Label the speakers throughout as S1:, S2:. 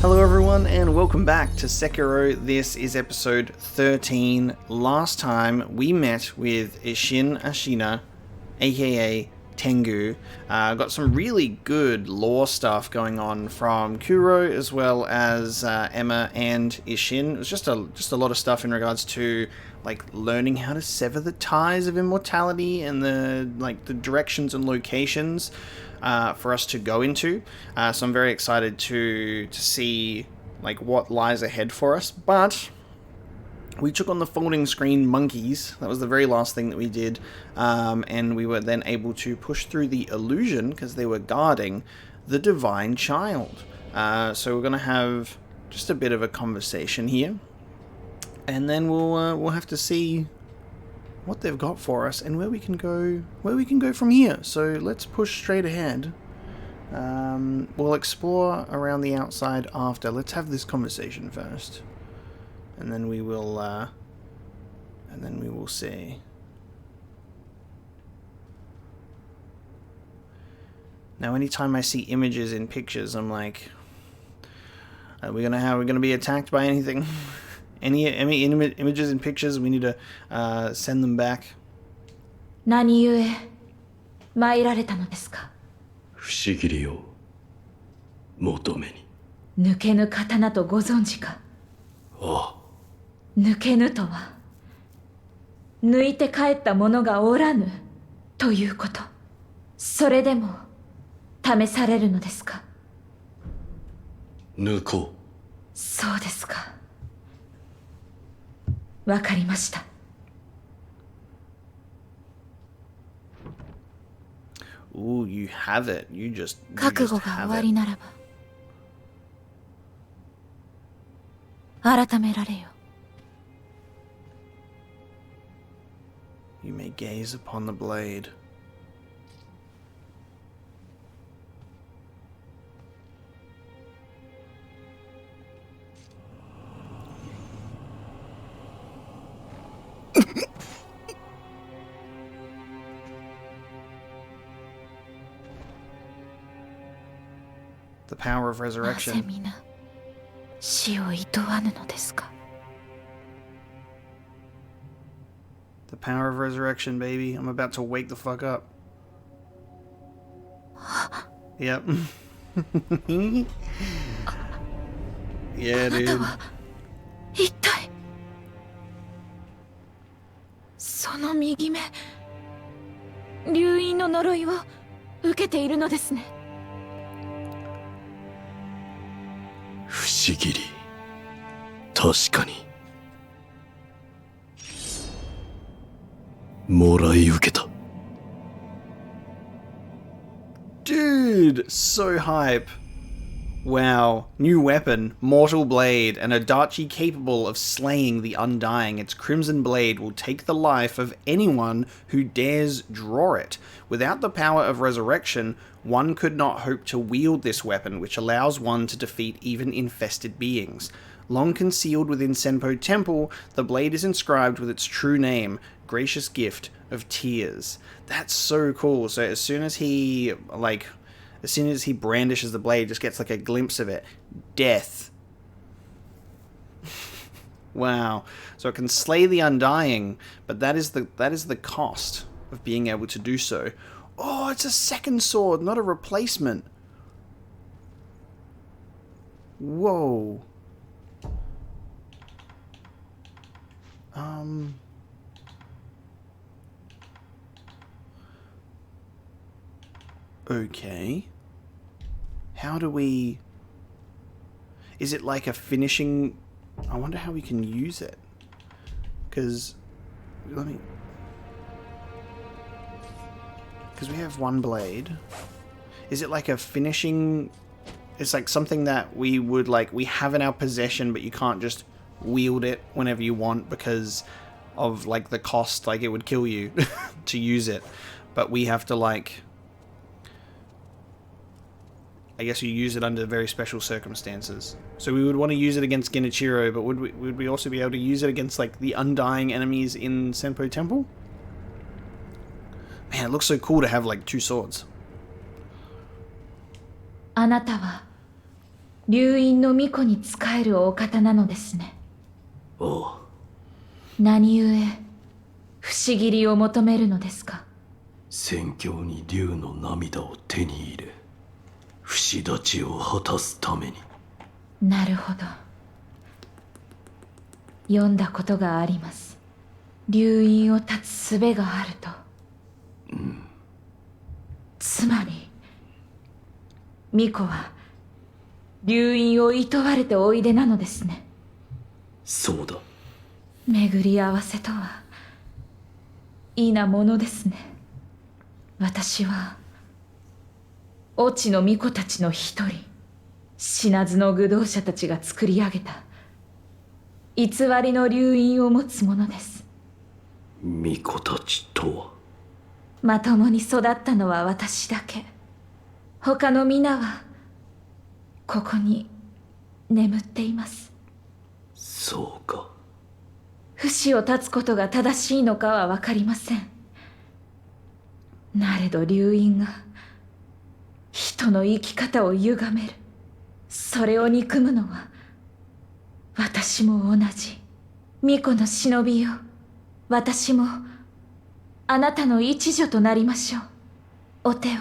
S1: Hello everyone and welcome back to Sekiro. This is episode 13. Last time we met with Ashina, aka Tengu. Got some really good lore stuff going on from Kuro as well as Emma and Ishin. It was just a lot of stuff in regards to like learning how to sever the ties of immortality and the directions and locations for us to go into. So I'm very excited to see like what lies ahead for us. But we took on the folding screen monkeys. That was the very last thing that we did. And we were then able to push through the illusion because they were guarding the divine child. So we're going to have just a bit of a conversation here. And then we'll have to see what they've got for us and where we can go from here. So let's push straight ahead. We'll explore around the outside after. Let's have this conversation first. And then we will see. Now, anytime I see images in pictures, I'm like, are we gonna be attacked by anything? Any images and pictures? We need to send them back.
S2: 何故参られたのですか。
S3: 不思議を求めに。
S2: 抜けぬ刀とご存知か。
S3: ああ。
S2: 抜けぬとは抜いて帰った者がおらぬということ。それでも試されるのですか。
S3: 抜こう。
S2: そうですか。わかりました。
S1: Ooh, you have it. You just
S2: 覚悟が終
S1: have
S2: わ
S1: it.
S2: りならば改められよ。
S1: You may gaze upon the blade. The power of
S2: なぜ
S1: resurrection.
S2: 皆死を厭わぬのですか。
S1: The power of resurrection, baby. I'm about to wake the fuck up. Yep. Yeah, dude.
S2: 一体その右目流因の呪いを受けているのですね。
S3: 不思議り。確かに。もらい受けた。
S1: Dude, so hype. Wow, new weapon, Mortal Blade, an Adachi capable of slaying the Undying. Its crimson blade will take the life of anyone who dares draw it. Without the power of resurrection, one could not hope to wield this weapon, which allows one to defeat even infested beings. Long concealed within Senpo Temple, the blade is inscribed with its true name, Gracious Gift of Tears. That's so cool. So as soon as he brandishes the blade, just gets like a glimpse of it. Death. Wow. So it can slay the Undying, but that is the cost of being able to do so. Oh, it's a second sword, not a replacement. Whoa. Okay. How do we... Is it like a finishing... I wonder how we can use it. Because... Let me... Because we have one blade. Is it like a finishing... It's like something that we would like... We have in our possession, but you can't just wield it whenever you want because of like the cost. Like it would kill you to use it. But we have to like... I guess you use it under very special circumstances. So we would want to use it against Genichiro, but would we also be able to use it against like the Undying enemies in Senpo Temple? Man, it looks so cool to have like two swords.
S2: あなたは流院の巫女に仕えるお方なのですね。
S3: おう。
S2: 何故不思議りを求めるのですか？
S3: 戦況に竜の涙を手に入れ、不死立ちを果たすために。
S2: なるほど。読んだことがあります。流院を断つ術があると。つまり巫女は流院を厭われておいでなのですね。
S3: そうだ。
S2: 巡り合わせとはいいなものですね。私は越智の巫女たちの一人、死なずの愚道者たちが作り上げた偽りの流院を持つ者です。
S3: 巫女たちとは。
S2: まともに育ったのは私だけ。他の皆はここに眠っています。
S3: そうか。
S2: 不死を断つことが正しいのかは分かりません。なれど流院が人の生き方を歪める、それを憎むのは私も同じ。巫女の忍びよ、私もあなたの一助となりましょう。お手を。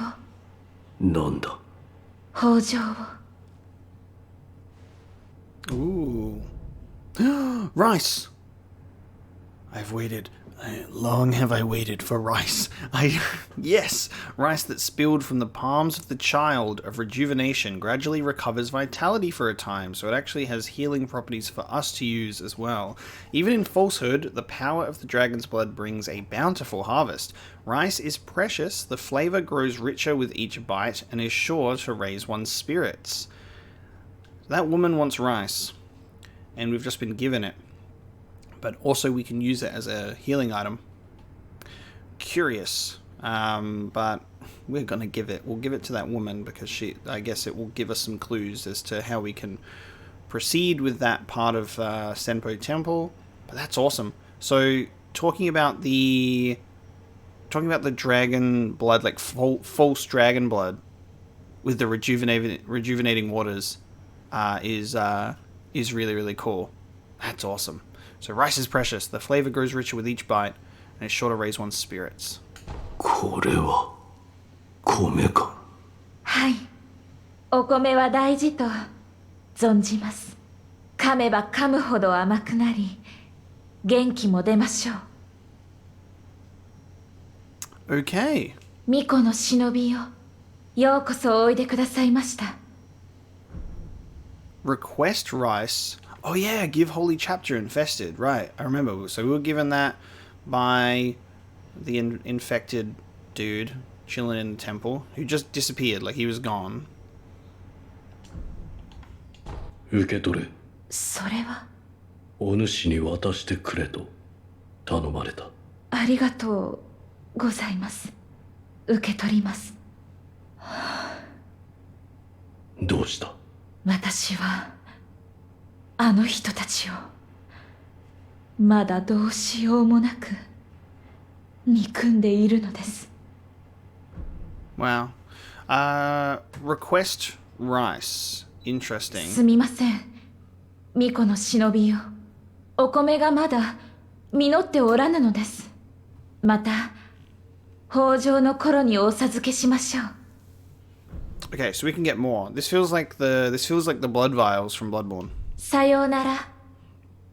S3: なんだ。
S2: 北条を。
S1: Ooh. Rice! I've waited. Long have I waited for rice. Yes! Rice that spilled from the palms of the child of rejuvenation gradually recovers vitality for a time, so it actually has healing properties for us to use as well. Even in falsehood, the power of the dragon's blood brings a bountiful harvest. Rice is precious, the flavor grows richer with each bite, and is sure to raise one's spirits. That woman wants rice, and we've just been given it. But also we can use it as a healing item. Curious. But we're gonna we'll give it to that woman because I guess it will give us some clues as to how we can proceed with that part of Senpo Temple. But that's awesome. So talking about the dragon blood, like false dragon blood with the rejuvenating waters, is really, really cool. That's awesome. So rice is precious. The flavor grows richer with each bite, and it's sure to raise one's spirits.
S3: これは米か。
S2: はい、お米は大事と存じます。噛めば噛むほど甘くなり、元気も出ましょう。
S1: Okay.
S2: 巫女の忍びよ、ようこそおいでくださいました。
S1: Request rice. Oh yeah, give holy chapter infested. Right, I remember. So we were given that by the infected dude chilling in the temple who just disappeared, like he was gone.
S3: 受け取れ。
S2: それは。
S3: お主に渡してくれと頼まれた。
S2: ありがとうございます。受け取ります。
S3: どうした。
S2: 私はあの人たちをまだどうしようもなく憎んでいるのです。
S1: Wow. Request rice. Interesting.
S2: すみません、巫女の忍びよ、お米がまだ実っておらぬのです。また北条の頃にお授けしましょう。
S1: Okay, so we can get more. This feels like the blood vials from Bloodborne.
S2: さようなら、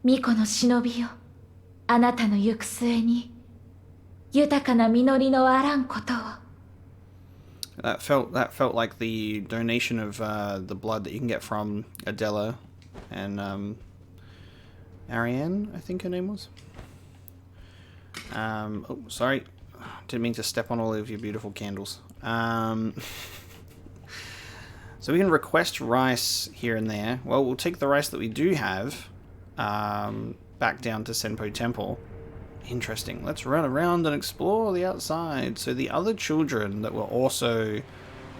S2: 巫女の忍びよ。あなたの行く末に豊かな実りのあらんことを。
S1: That felt like the donation of the blood that you can get from Adela and Ariane, I think her name was. Oh, sorry. Didn't mean to step on all of your beautiful candles. So we can request rice here and there. Well, we'll take the rice that we do have back down to Senpo Temple. Interesting. Let's run around and explore the outside. So the other children that were also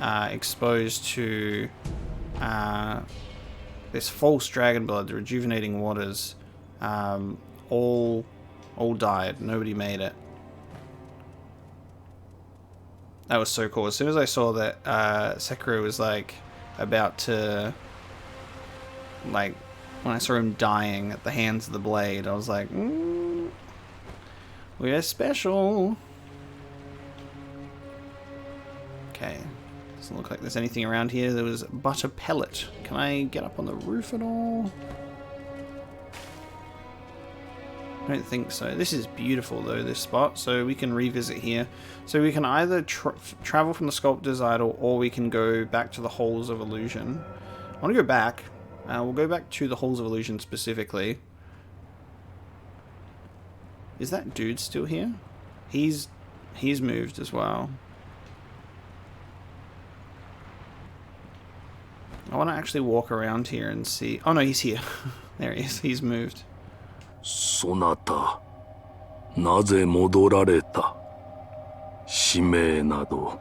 S1: exposed to this false dragon blood, the rejuvenating waters, all died. Nobody made it. That was so cool. As soon as I saw that Sekiro was like about to like, when I saw him dying at the hands of the blade, I was like, we're special. Okay. Doesn't look like there's anything around here. There was butter pellet. Can I get up on the roof at all? I don't think so. This is beautiful though, this spot, so we can revisit here. So we can either travel from the Sculptor's Idol, or we can go back to the Halls of Illusion. I want to go back. We'll go back to the Halls of Illusion specifically. Is that dude still here? He's moved as well. I want to actually walk around here and see. Oh no, he's here. There he is. He's moved.
S3: そなた、なぜ戻られた？使命など、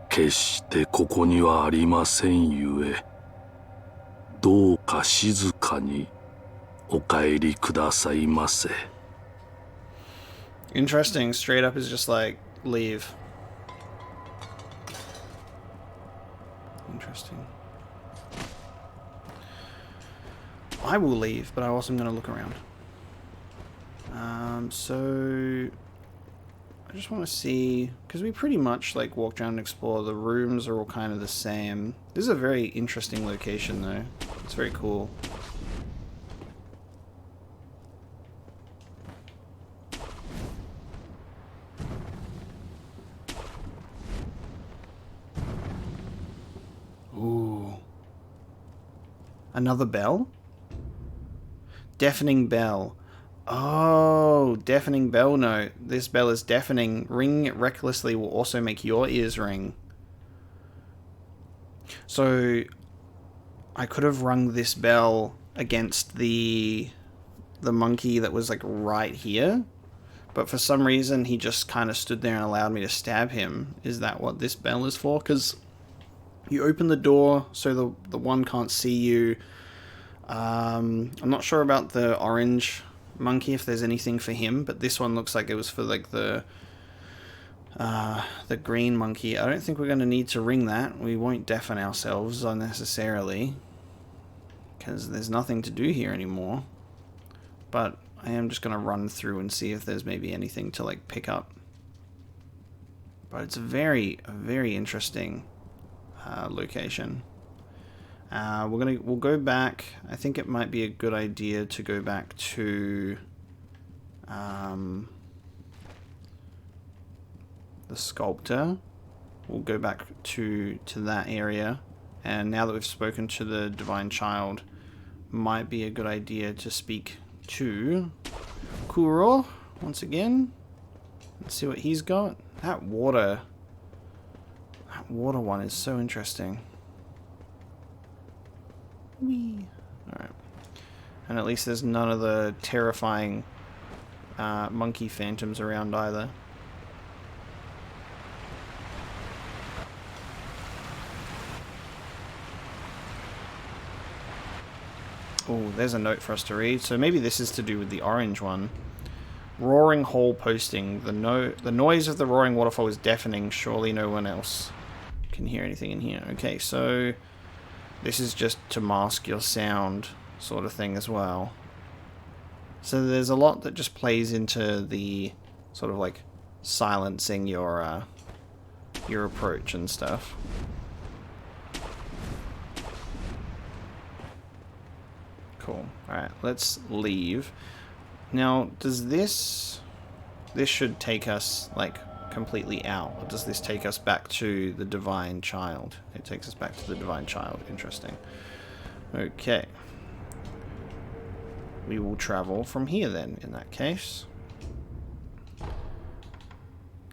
S3: 決してここにはありませんゆえ、どうか静かにお帰りくださいませ。
S1: Interesting. Straight up is just like, leave. Interesting. I will leave, but I also am going to look around. So I just want to see, because we pretty much like walked around and explored. The rooms are all kind of the same. This is a very interesting location though. It's very cool. Ooh. Another bell? Deafening bell. Oh, deafening bell note. This bell is deafening. Ring it recklessly will also make your ears ring. So, I could have rung this bell against the monkey that was like right here, but for some reason he just kind of stood there and allowed me to stab him. Is that what this bell is for? Because you open the door so the one can't see you. I'm not sure about the orange monkey, if there's anything for him, but this one looks like it was for like the green monkey. I don't think we're going to need to ring that. We won't deafen ourselves unnecessarily, because there's nothing to do here anymore. But I am just going to run through and see if there's maybe anything to like pick up. But it's a very interesting location. We'll go back. I think it might be a good idea to go back to the sculptor. We'll go back to that area, and now that we've spoken to the Divine Child, might be a good idea to speak to Kuro once again. Let's see what he's got. That water one is so interesting. Whee. Alright. And at least there's none of the terrifying monkey phantoms around either. Oh, there's a note for us to read. So maybe this is to do with the orange one. Roaring hole posting. The noise of the roaring waterfall is deafening. Surely no one else can hear anything in here. Okay, so this is just to mask your sound sort of thing as well. So there's a lot that just plays into the sort of like silencing your approach and stuff. Cool. Alright, let's leave. Now, does this should take us like completely out, or does this take us back to the Divine Child? It takes us back to the Divine Child. Interesting. Okay. We will travel from here then, in that case.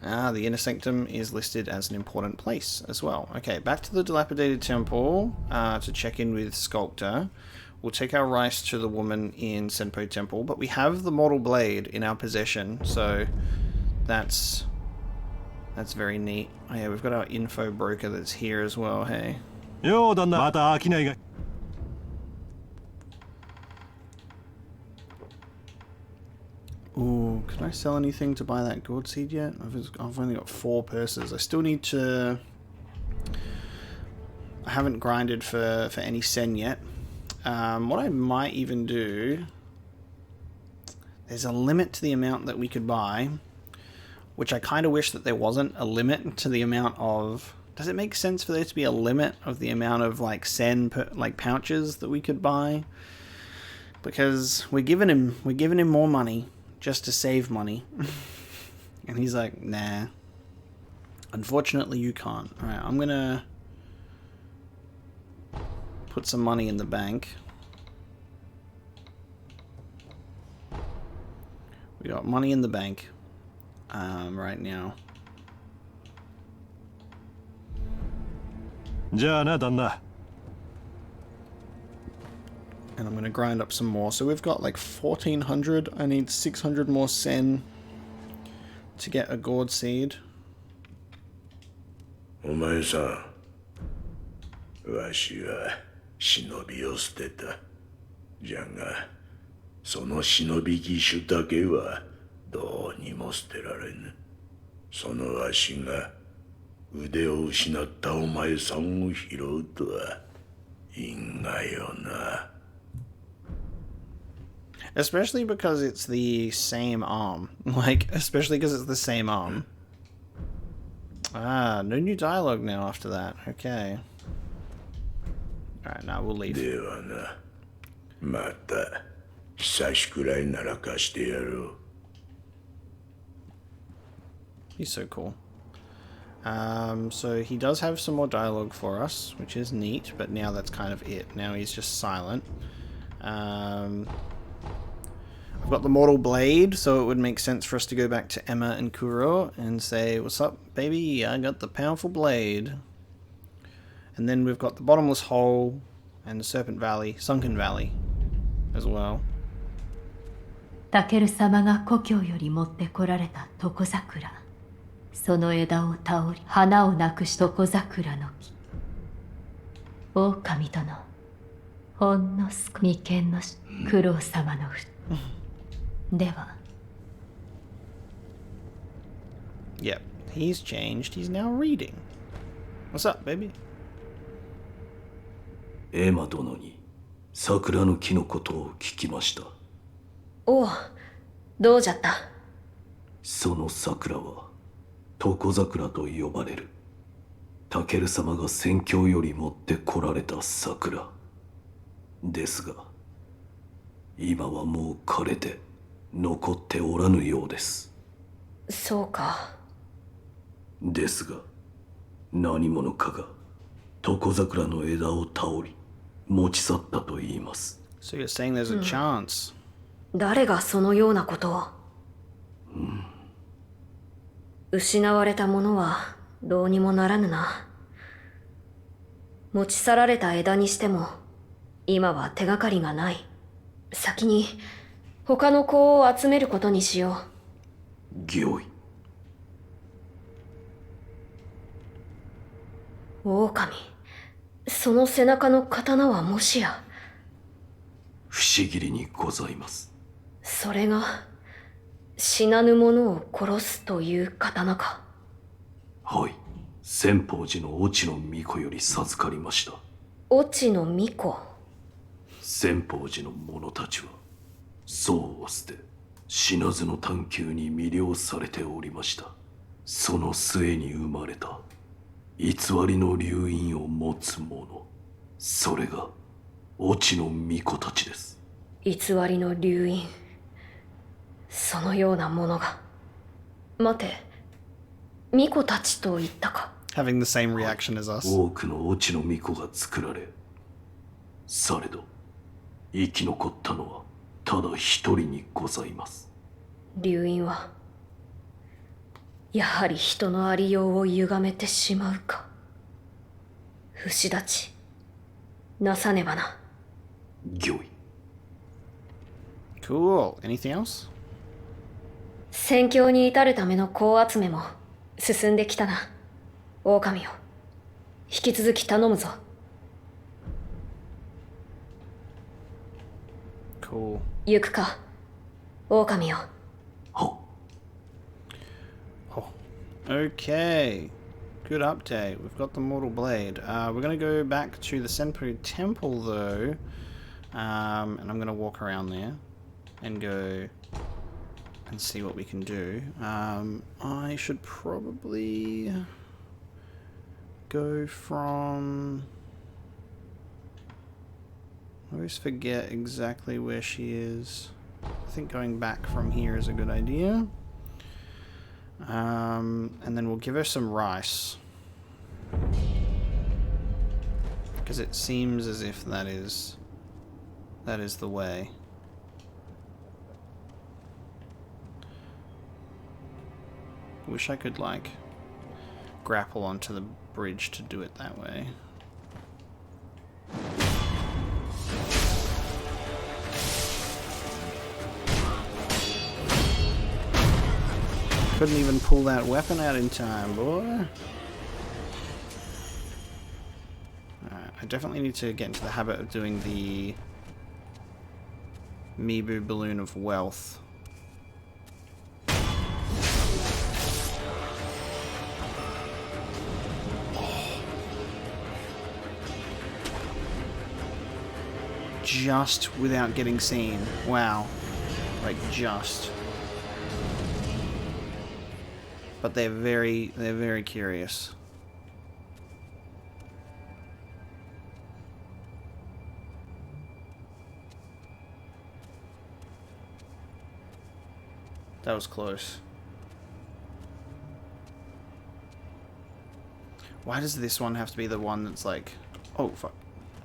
S1: The Inner Sanctum is listed as an important place as well. Okay, back to the Dilapidated Temple to check in with Sculptor. We'll take our rice to the woman in Senpo Temple, but we have the Mortal Blade in our possession, so that's very neat. Oh yeah, we've got our info broker that's here as well, hey? Ooh, can I sell anything to buy that gourd seed yet? I've only got 4 purses. I still need to... I haven't grinded for any sen yet. What I might even do... There's a limit to the amount that we could buy, which I kind of wish that there wasn't a limit to the amount of... Does it make sense for there to be a limit of the amount of like sen like pouches that we could buy? Because we're giving him more money just to save money, and he's like, nah. Unfortunately, you can't. All right, I'm gonna put some money in the bank. We got money in the bank right now.
S4: じゃあな、旦那。
S1: And I'm gonna grind up some more. So we've got like 1400. I need 600 more sen to get a gourd seed.
S5: お前さん、わしは忍びを捨てた。じゃが、その忍び義手だけはどうにも捨てられぬ。そのわしが腕を失ったお前さんを拾うとは因果よな。
S1: Especially because it's the same arm. Like, especially because it's the same arm. Ah, no new dialogue now after that. Okay. Alright, now we'll leave.
S5: ではな、また久しくらいならかしてやろう。
S1: He's so cool. So he does have some more dialogue for us, which is neat, but now that's kind of it. Now he's just silent. I've got the Mortal Blade, so it would make sense for us to go back to Emma and Kuro and say, what's up, baby? I got the powerful blade. And then we've got the Bottomless Hole and the Serpent Valley, Sunken Valley as well.
S2: タケル様が故郷より持ってこられた床桜。その枝を倒り、花をなくし床桜の木。狼とのほんのすく眉間の苦労様のふ。では。
S1: Yep, he's changed. He's now reading. What's up, baby?
S3: エマ殿に桜の木のことを聞きました。
S2: おう、どうじゃった？
S3: その桜は床桜と呼ばれる。タケル様が宣教より持ってこられた桜ですが、今はもう枯れて残っておらぬようです。
S2: そうか。
S3: ですが、何者かが床桜の枝を倒り持ち去ったと言います。
S1: So you're saying there's a chance.
S2: 誰がそのようなことを？失われたものはどうにもならぬな。持ち去られた枝にしても今は手がかりがない。先に他の子を集めることにしよう。
S3: 御意。
S2: 狼、その背中の刀はもしや。
S3: 不思議りにございます。
S2: それが死なぬ者を殺すという刀か。
S3: はい、千宝寺の越智の巫女より授かりました。
S2: 越智の巫女。
S3: 千宝寺の者たちは僧を捨て死なずの探求に魅了されておりました。その末に生まれた偽りの流因を持つ者、それが越智の巫女たちです。
S2: 偽りの流因、そのようなものが。待て、巫女たちと言ったか。
S1: Having the same reaction as us.
S3: 多くの越智の巫女が作られ、されど生き残ったのはただ一人にございます。
S2: 流因はやはり人のありようを歪めてしまうか。不死立ちなさねばな。
S3: 御意。
S1: Cool. Anything else?
S2: 宣教に至るための子集めも進んできたな。狼よ、引き続き頼むぞ。
S1: Cool.
S2: 行くか、狼よ。
S3: は。
S1: Oh. Okay. Good update. We've got the Mortal Blade. We're going to go back to the Senpu Temple, though. And I'm going to walk around there and go and see what we can do. I should probably go from... I always forget exactly where she is. I think going back from here is a good idea. And then we'll give her some rice. Because it seems as if that is the way. Wish I could, like, grapple onto the bridge to do it that way. Couldn't even pull that weapon out in time, boy. Alright, I definitely need to get into the habit of doing the Mibu Balloon of Wealth. Just without getting seen. Wow. Like, just. But they're very curious. That was close. Why does this one have to be the one that's like... Oh, fuck.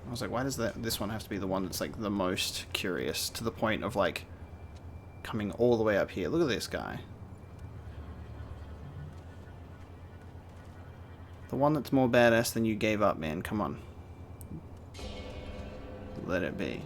S1: I was like, why does this one have to be the one that's like the most curious? To the point of like coming all the way up here. Look at this guy. The one that's more badass than you gave up, man. Come on. Let it be.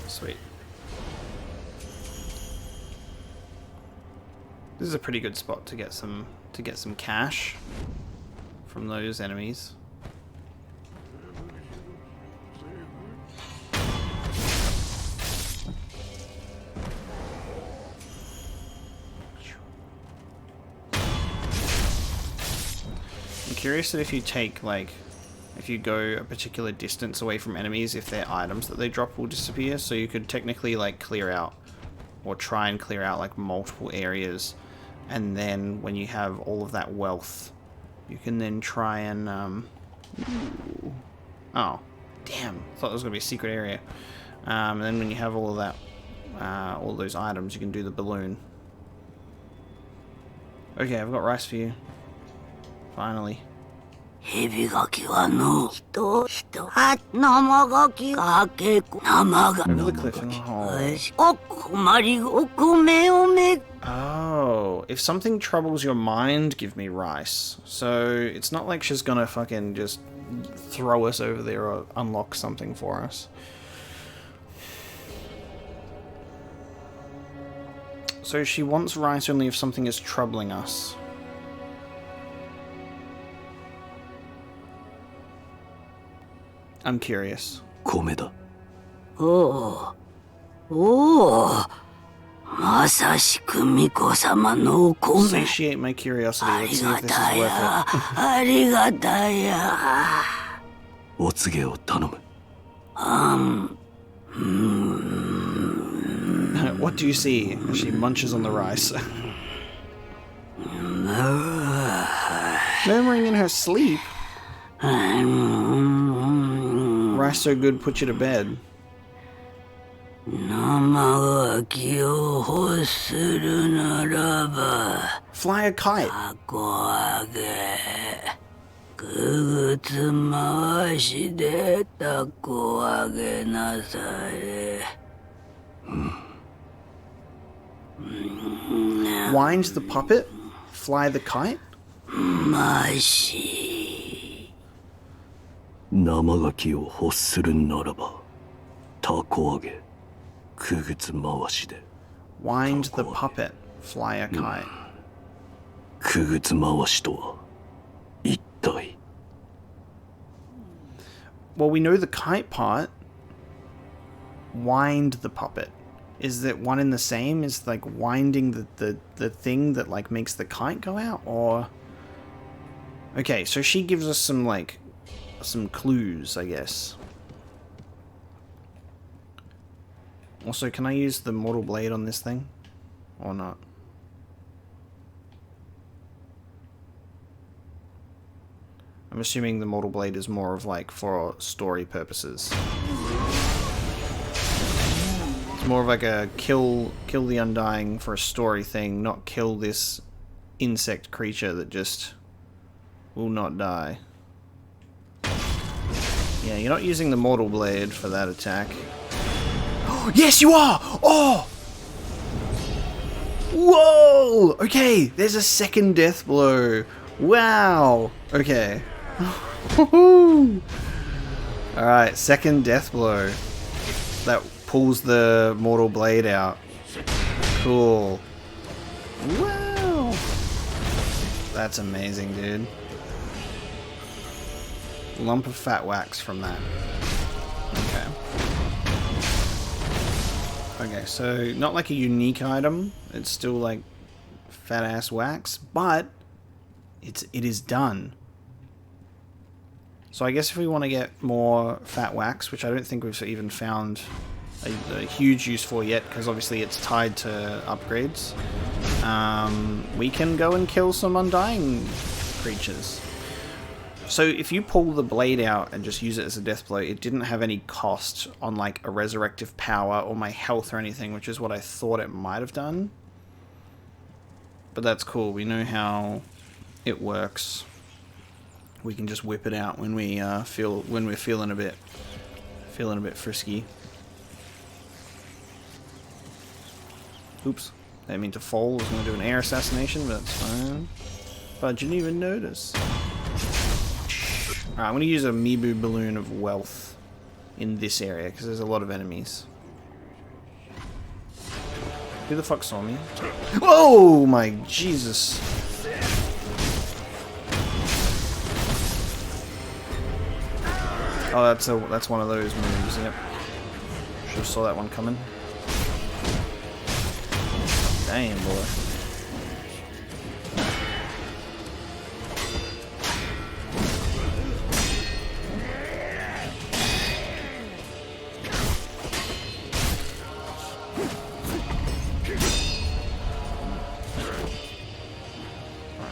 S1: Sweet. This is a pretty good spot to get some cash from those enemies. I'm curious that if you take like if you go a particular distance away from enemies, if their items that they drop will disappear, so you could technically like clear out or try and clear out like multiple areas, and then when you have all of that wealth you can then try and oh damn, thought it was gonna be a secret area. And then when you have all of that all those items, you can do the balloon. Okay, I've got rice for you. Finally.
S4: Over the
S1: cliff in the hole. Oh, if something troubles your mind, give me rice. So it's not like she's gonna fucking just throw us over there or unlock something for us. So she wants rice only if something is troubling us. I'm curious.
S3: 米だ。
S4: まさしく巫女様のお米。
S1: Satiate my curiosity.
S4: あ
S1: Let's
S4: り
S1: see
S4: が
S1: if this is
S4: た
S1: worth
S4: や
S1: it.
S4: ありがたや。
S3: お告げを頼む。
S1: What do you see as she munches on the rice? Murmuring in her sleep? Rice so good, put you to bed.
S4: 生ガキを欲するならば
S1: Fly a kite.
S4: たこ揚げくぐつ回しでたこ揚げなされ
S1: Wind the puppet? Fly the kite?
S4: まし
S3: 生ガキを欲するならば、たこ揚げ。くぐつ回しで
S1: Wind the puppet, fly a kite.
S3: くぐつ回しとは一体
S1: Well, we know the kite part. Wind the puppet. Is it one and the same? Is like winding the thing that like makes the kite go out, or... Okay, so she gives us some like some clues, I guess. Also, can I use the mortal blade on this thing or not? I'm assuming the mortal blade is more of like for story purposes. It's more of like a kill the Undying for a story thing, not kill this insect creature that just will not die. Yeah, you're not using the mortal blade for that attack. Yes, you are! Oh! Whoa! Okay, there's a second death blow. Wow! Okay. Alright, second death blow. That pulls the mortal blade out. Cool. Wow! That's amazing, dude. Lump of fat wax from that. Okay. Okay, so not like a unique item. It's still like fat ass wax, but it is done. So I guess if we want to get more fat wax, which I don't think we've even found a huge use for yet, because obviously it's tied to upgrades, we can go and kill some Undying creatures. So if you pull the blade out and just use it as a death blow, it didn't have any cost on like a resurrective power or my health or anything, which is what I thought it might have done. But that's cool. We know how it works. We can just whip it out when we when we're feeling a bit frisky. Oops, I didn't mean to fall. I was going to do an air assassination, but that's fine. But I didn't even notice. Alright, I'm going to use a Mibu Balloon of Wealth in this area, because there's a lot of enemies. Who the fuck saw me? Oh my Jesus! Oh, that's one of those moves, yep. Should have saw that one coming. Damn, boy.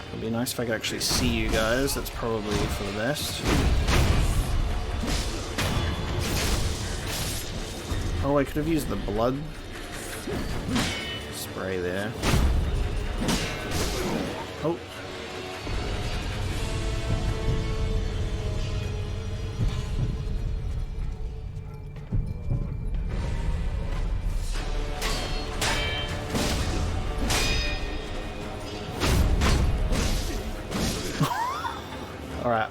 S1: It'd be nice if I could actually see you guys. That's probably for the best. Oh, I could have used the blood spray there. Oh. Alright.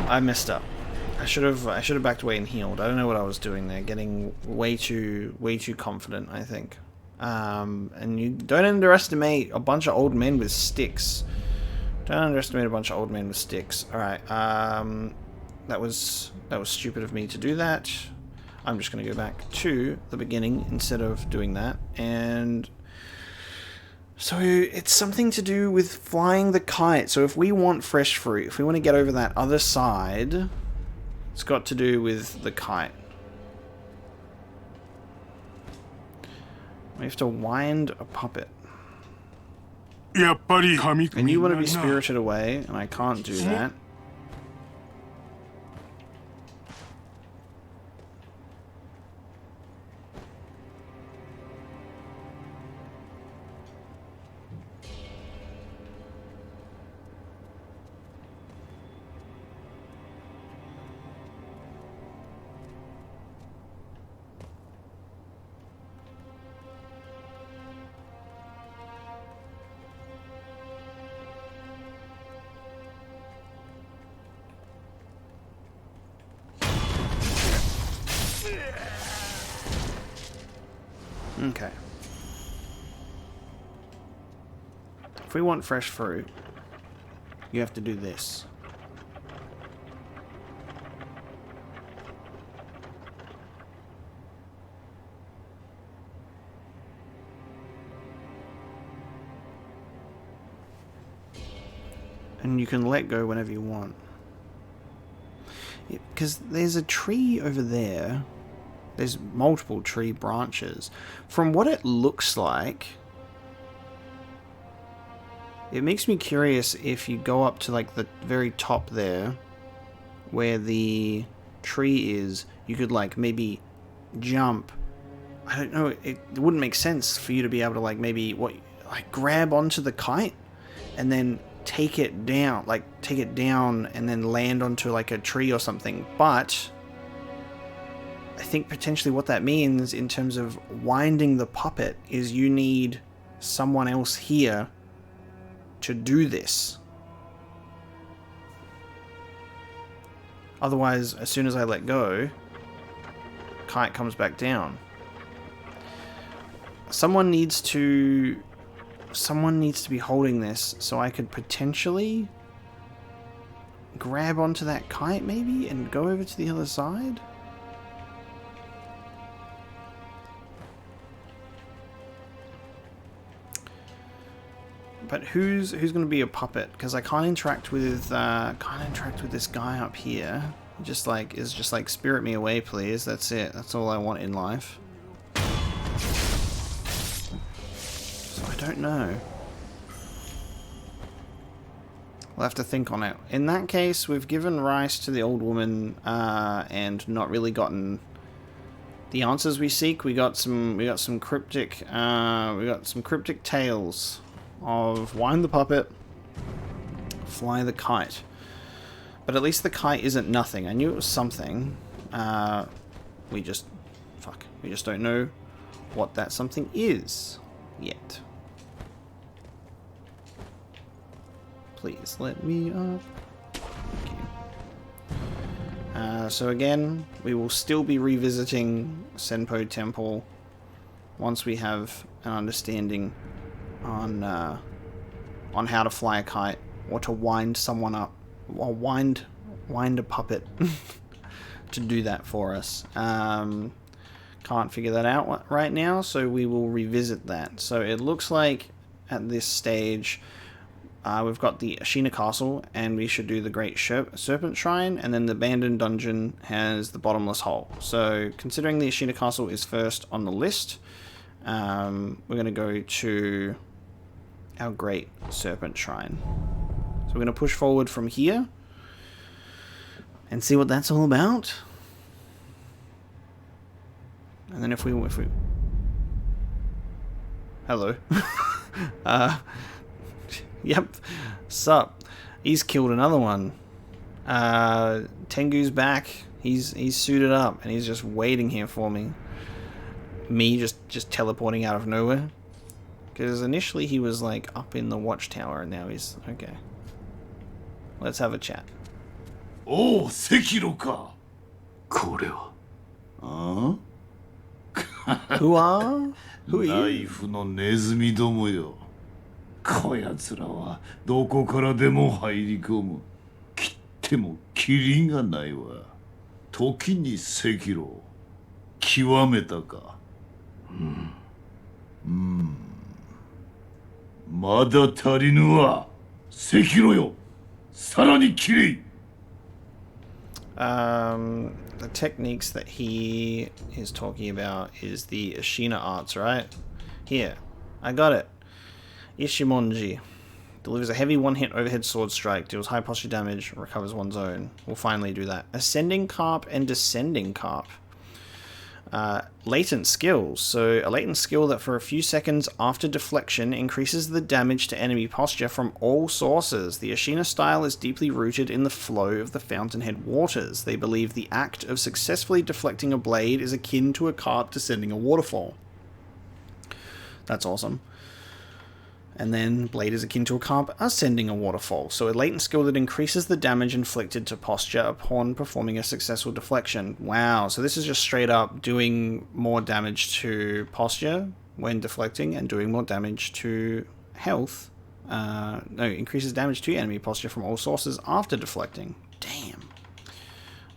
S1: I messed up. I should have backed away and healed. I don't know what I was doing there. Getting way too confident, I think. And you don't underestimate a bunch of old men with sticks. Don't underestimate a bunch of old men with sticks. Alright, that was stupid of me to do that. I'm just gonna go back to the beginning instead of doing that. And so it's something to do with flying the kite. So if we want fresh fruit, if we want to get over that other side, it's got to do with the kite. We have to wind a puppet. And you want to be spirited away, and I can't do that. Okay. If we want fresh fruit, you have to do this. And you can let go whenever you want. Because there's a tree over there. There's multiple tree branches. From what it looks like, it makes me curious if you go up to like the very top there, where the tree is, you could like maybe jump. I don't know, it wouldn't make sense for you to be able to like maybe grab onto the kite and then take it down and then land onto like a tree or something. But I think potentially what that means in terms of winding the puppet is you need someone else here to do this. Otherwise, as soon as I let go, Kite comes back down. Someone needs to be holding this so I could potentially grab onto that kite maybe and go over to the other side. But who's going to be a puppet? Because I can't interact with this guy up here. Just like spirit me away, please. That's it. That's all I want in life. So I don't know. We'll have to think on it. In that case, we've given rice to the old woman and not really gotten the answers we seek. We got some cryptic tales of wind the puppet, fly the kite. But at least the kite isn't nothing. I knew it was something. We just don't know what that something is yet. Please let me up. Thank you. So again, we will still be revisiting Senpo Temple once we have an understanding on how to fly a kite or to wind someone up or wind a puppet to do that for us. Can't figure that out right now, so we will revisit that. So it looks like at this stage we've got the Ashina Castle, and we should do the Great Serpent Shrine, and then the Abandoned Dungeon has the Bottomless Hole. So considering the Ashina Castle is first on the list, we're going to go to our Great Serpent Shrine. So we're going to push forward from here and see what that's all about. And then if we hello. Yep. Sup. He's killed another one. Tengu's back. He's suited up and he's just waiting here for me. Me just teleporting out of nowhere. Because initially he was like up in the watchtower and now he's okay. Let's have a chat.
S5: Oh, Sekiro ka.
S3: これは
S1: Who are? Who are
S5: ナ
S1: you?
S5: イフのネズミどもよ。こやつらはどこからでも入り込む。切ってもキリがないわ。時に赤狼。極めたか。まだ足りぬわ。赤狼よ。さらにきれい。
S1: The techniques that he is talking about is the Ashina arts, right? Here, I got it. Ishimonji. Delivers a heavy one-hit overhead sword strike, deals high posture damage, recovers one's own. We'll finally do that. Ascending Carp and Descending Carp. Latent skills. So a latent skill that for a few seconds after deflection increases the damage to enemy posture from all sources. The Ashina style is deeply rooted in the flow of the fountainhead waters. They believe the act of successfully deflecting a blade is akin to a carp descending a waterfall. That's awesome. And then blade is akin to a carp ascending a waterfall. So a latent skill that increases the damage inflicted to posture upon performing a successful deflection. Wow, so this is just straight up doing more damage to posture when deflecting and doing more damage to health. No, increases damage to enemy posture from all sources after deflecting. Damn.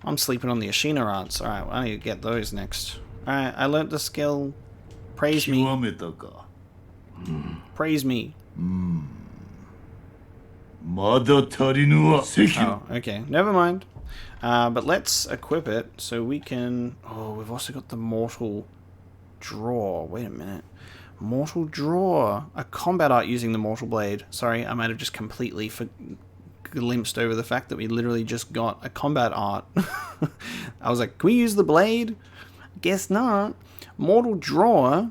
S1: I'm sleeping on the Ashina arts. Alright, well, I need to get those next. Alright, I learnt the skill. Praise me. Praise me. Oh, okay. Never mind. But let's equip it so we can... Oh, we've also got the Mortal Draw. Wait a minute. Mortal Draw. A combat art using the Mortal Blade. Sorry, I might have just completely glimpsed over the fact that we literally just got a combat art. I was like, can we use the blade? Guess not. Mortal Draw.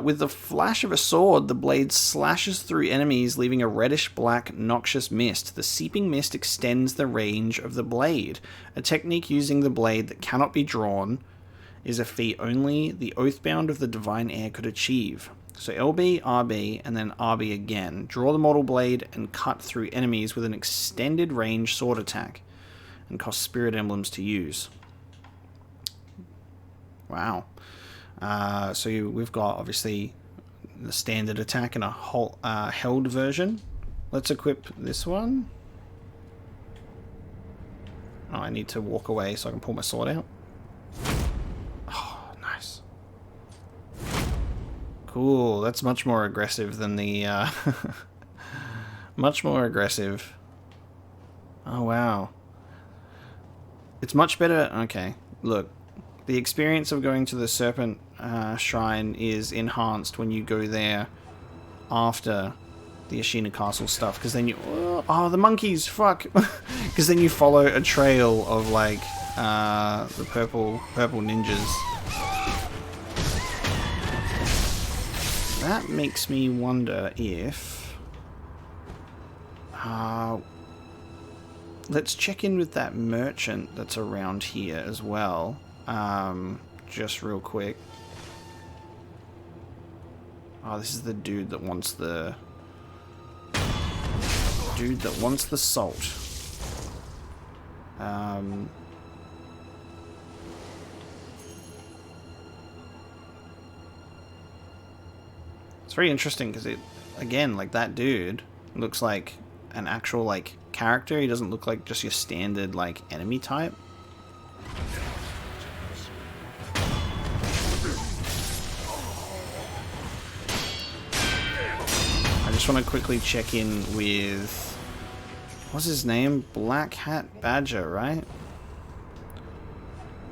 S1: With the flash of a sword, the blade slashes through enemies, leaving a reddish-black, noxious mist. The seeping mist extends the range of the blade. A technique using the blade that cannot be drawn is a feat only the Oathbound of the Divine Air could achieve. So LB, RB, and then RB again. Draw the mortal blade and cut through enemies with an extended range sword attack. And cost spirit emblems to use. Wow. So we've got, obviously, the standard attack and a whole, held version. Let's equip this one. Oh, I need to walk away so I can pull my sword out. Oh, nice. Cool. That's much more aggressive than the... much more aggressive. Oh, wow. It's much better... Okay, look. The experience of going to the Serpent Shrine is enhanced when you go there after the Ashina Castle stuff, because then you... Oh, the monkeys! Fuck! Because then you follow a trail of, like, the purple ninjas. That makes me wonder if... let's check in with that merchant that's around here as well. Just real quick. Oh, this is the dude that wants the... Dude that wants the salt. It's very interesting because it, again, like that dude looks like an actual, like, character. He doesn't look like just your standard, like, enemy type. I just want to quickly check in with... What's his name? Black Hat Badger, right?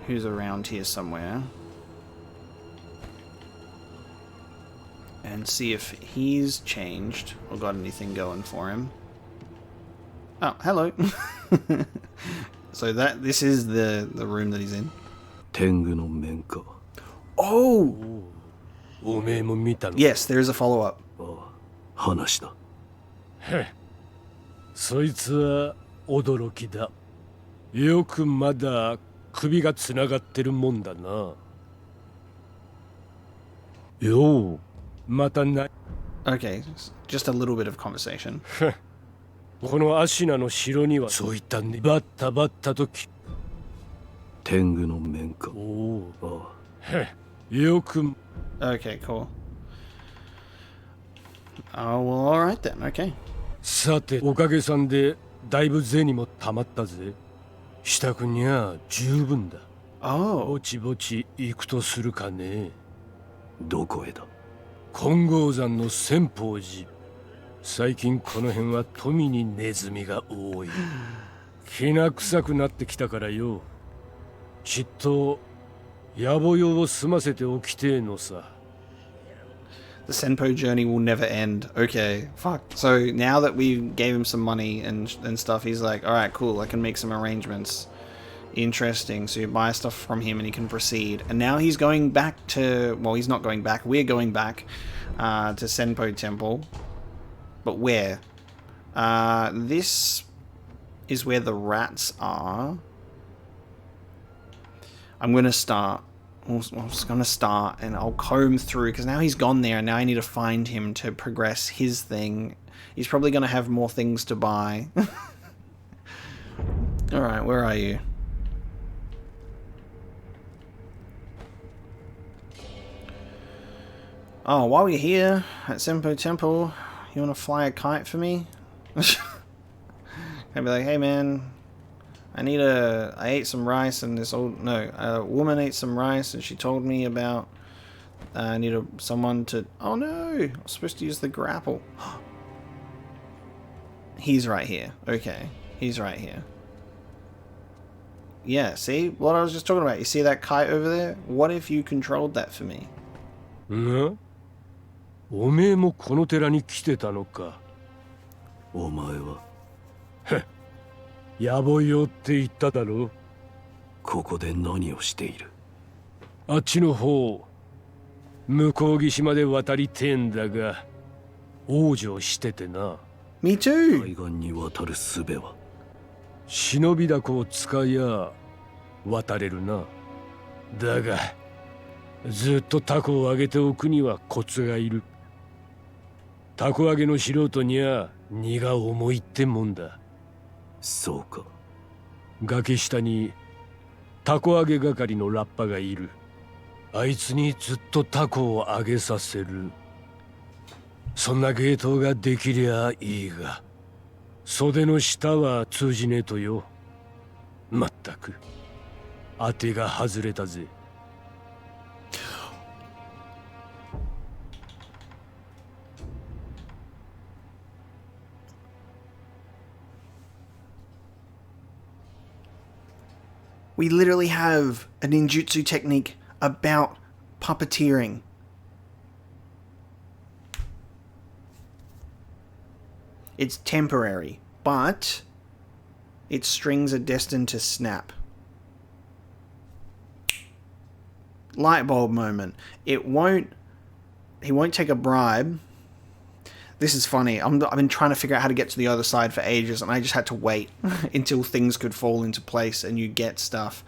S1: Who's around here somewhere. And see if he's changed or got anything going for him. Oh, hello. So this is the room that he's in. Oh! Yes, there is a follow-up.
S3: 話だ。
S6: そいつは驚きだ。よくまだ首がつながってるもんだな。よう、またな。
S1: Okay, just a little bit of conversation.
S6: このアシナの城にはそういったね。バッタバッタとき。
S3: 天狗の面か。
S6: おお。よく。
S1: Okay, cool. Oh, well, alright then, okay.
S6: さて、おかげさんでだいぶ銭もたまったぜ。支度にゃ十分だ。
S1: Oh.
S6: ぼちぼち行くとするかね。
S3: どこへだ。
S6: 金剛山の千宝寺。最近この辺は富にネズミが多い。きな臭くなってきたからよ。きっと野暮用を済ませておきてえのさ。
S1: The Senpo journey will never end. Okay, fuck. So now that we gave him some money and stuff, he's like, alright, cool, I can make some arrangements. Interesting. So you buy stuff from him and he can proceed. And now he's going back to... Well, he's not going back. We're going back to Senpo Temple. But where? This is where the rats are. I'm going to start I'm just going to start and I'll comb through, because now he's gone there and now I need to find him to progress his thing. He's probably going to have more things to buy. Alright, where are you? Oh, while you're here at Senpo Temple, you want to fly a kite for me? I'd be like, hey man, I ate some rice and a woman ate some rice and she told me about, I need someone to, oh no, I was supposed to use the grapple. He's right here. Okay, he's right here. Yeah, see what I was just talking about? You see that kite over there? What if you controlled that for me?
S6: おめえもこの寺に来てたのか。
S3: お前は
S6: 野暮用って言っただろ。
S3: ここで何をしている？
S6: あっちの方、向こう岸まで渡りてえんだが、往生しててな。
S1: Me too!
S3: 海岸に渡る術は？
S6: 忍びだこを使いや渡れるな。だが、ずっとタコを上げておくにはコツがいる。タコ揚げの素人には荷が重いってもんだ。
S3: そうか。
S6: 崖下にタコ揚げ係のラッパがいる。あいつにずっとタコを揚げさせる。そんな芸当ができりゃいいが、袖の下は通じねえとよ。まったく当てが外れたぜ。
S1: We literally have a ninjutsu technique about puppeteering. It's temporary, but its strings are destined to snap. Light bulb moment. He won't take a bribe. This is funny. I've been trying to figure out how to get to the other side for ages, and I just had to wait until things could fall into place and you get stuff.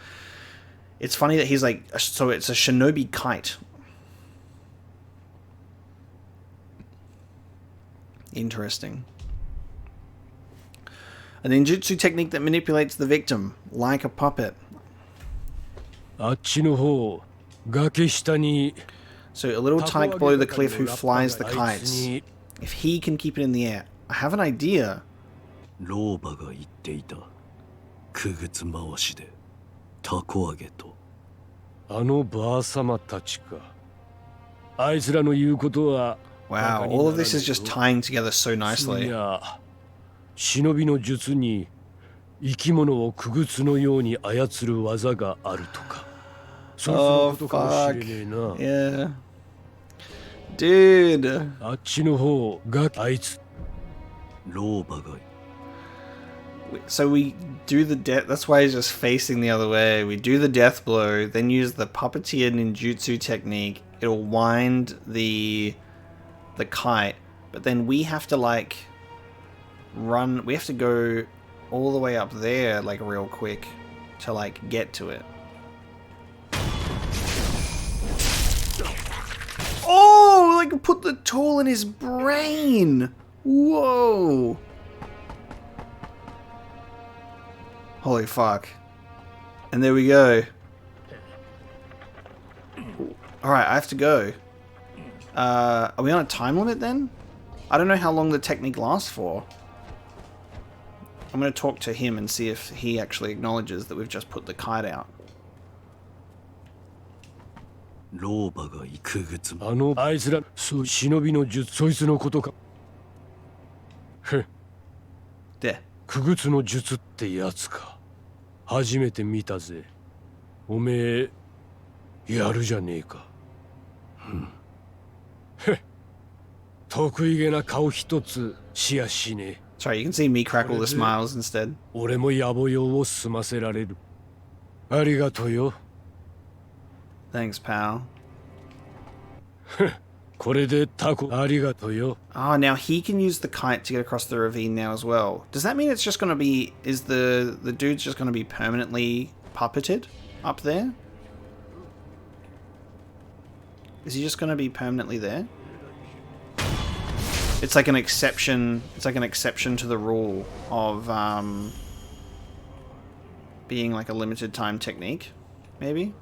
S1: It's funny that he's like, so it's a shinobi kite. Interesting. A ninjutsu technique that manipulates the victim, like a puppet.
S6: あっちの方、崖下に
S1: So a little tyke below the cliff who flies the kites. If he can keep it in the air. I have an idea.
S3: 老婆が言っていた。くぐつ回しでタコ揚げと。
S6: あのばあさまたちか。あいつらの言うことは。
S1: Wow, all of this is just tying together so nicely.
S6: いや、忍びの術に生き物をくぐつのように操る技があるとか。そうすることかもしれねえな。
S1: Yeah. Dude.
S6: あっちの方があいつ。
S3: 老婆が。
S1: So we do the death. That's why he's just facing the other way. We do the death blow, then use the puppeteer ninjutsu technique. It'll wind the kite, but then we have to like run. We have to go all the way up there, like real quick, to like get to it. Oh, like put the tool in his brain. Whoa. Holy fuck. And there we go. Alright, I have to go. Are we on a time limit then? I don't know how long the technique lasts for. I'm going to talk to him and see if he actually acknowledges that we've just put the kite out.
S3: 老婆がくぐつ。
S6: あいつら、忍びの術、そいつのことか。
S1: で、
S6: くぐつの術ってやつか。初めて見たぜ。おめえ、やるじゃねえか。得意げな顔一つしやしねえ。
S1: Sorry, you can see me crackle the smiles instead.
S6: 俺も野暮用を済ませられる。ありがとうよ。
S1: Thanks, pal.
S6: これでタコありがとうよ。
S1: Ah, now he can use the kite to get across the ravine now as well. Does that mean it's just going to be... Is the dude's just going to be permanently puppeted up there? Is he just gonna be permanently there? It's like an exception. It's like an exception to the rule of being like a limited time technique, maybe.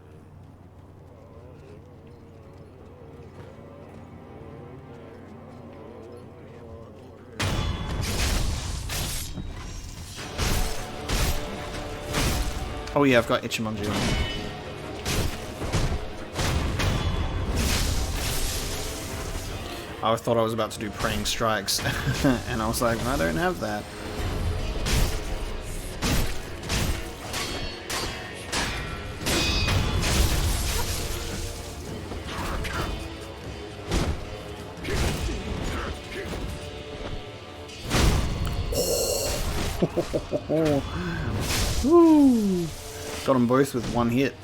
S1: Oh yeah, I've got Ichimonji on. I thought I was about to do praying strikes, and I was like, I don't have that. Woo. Got them both with one hit.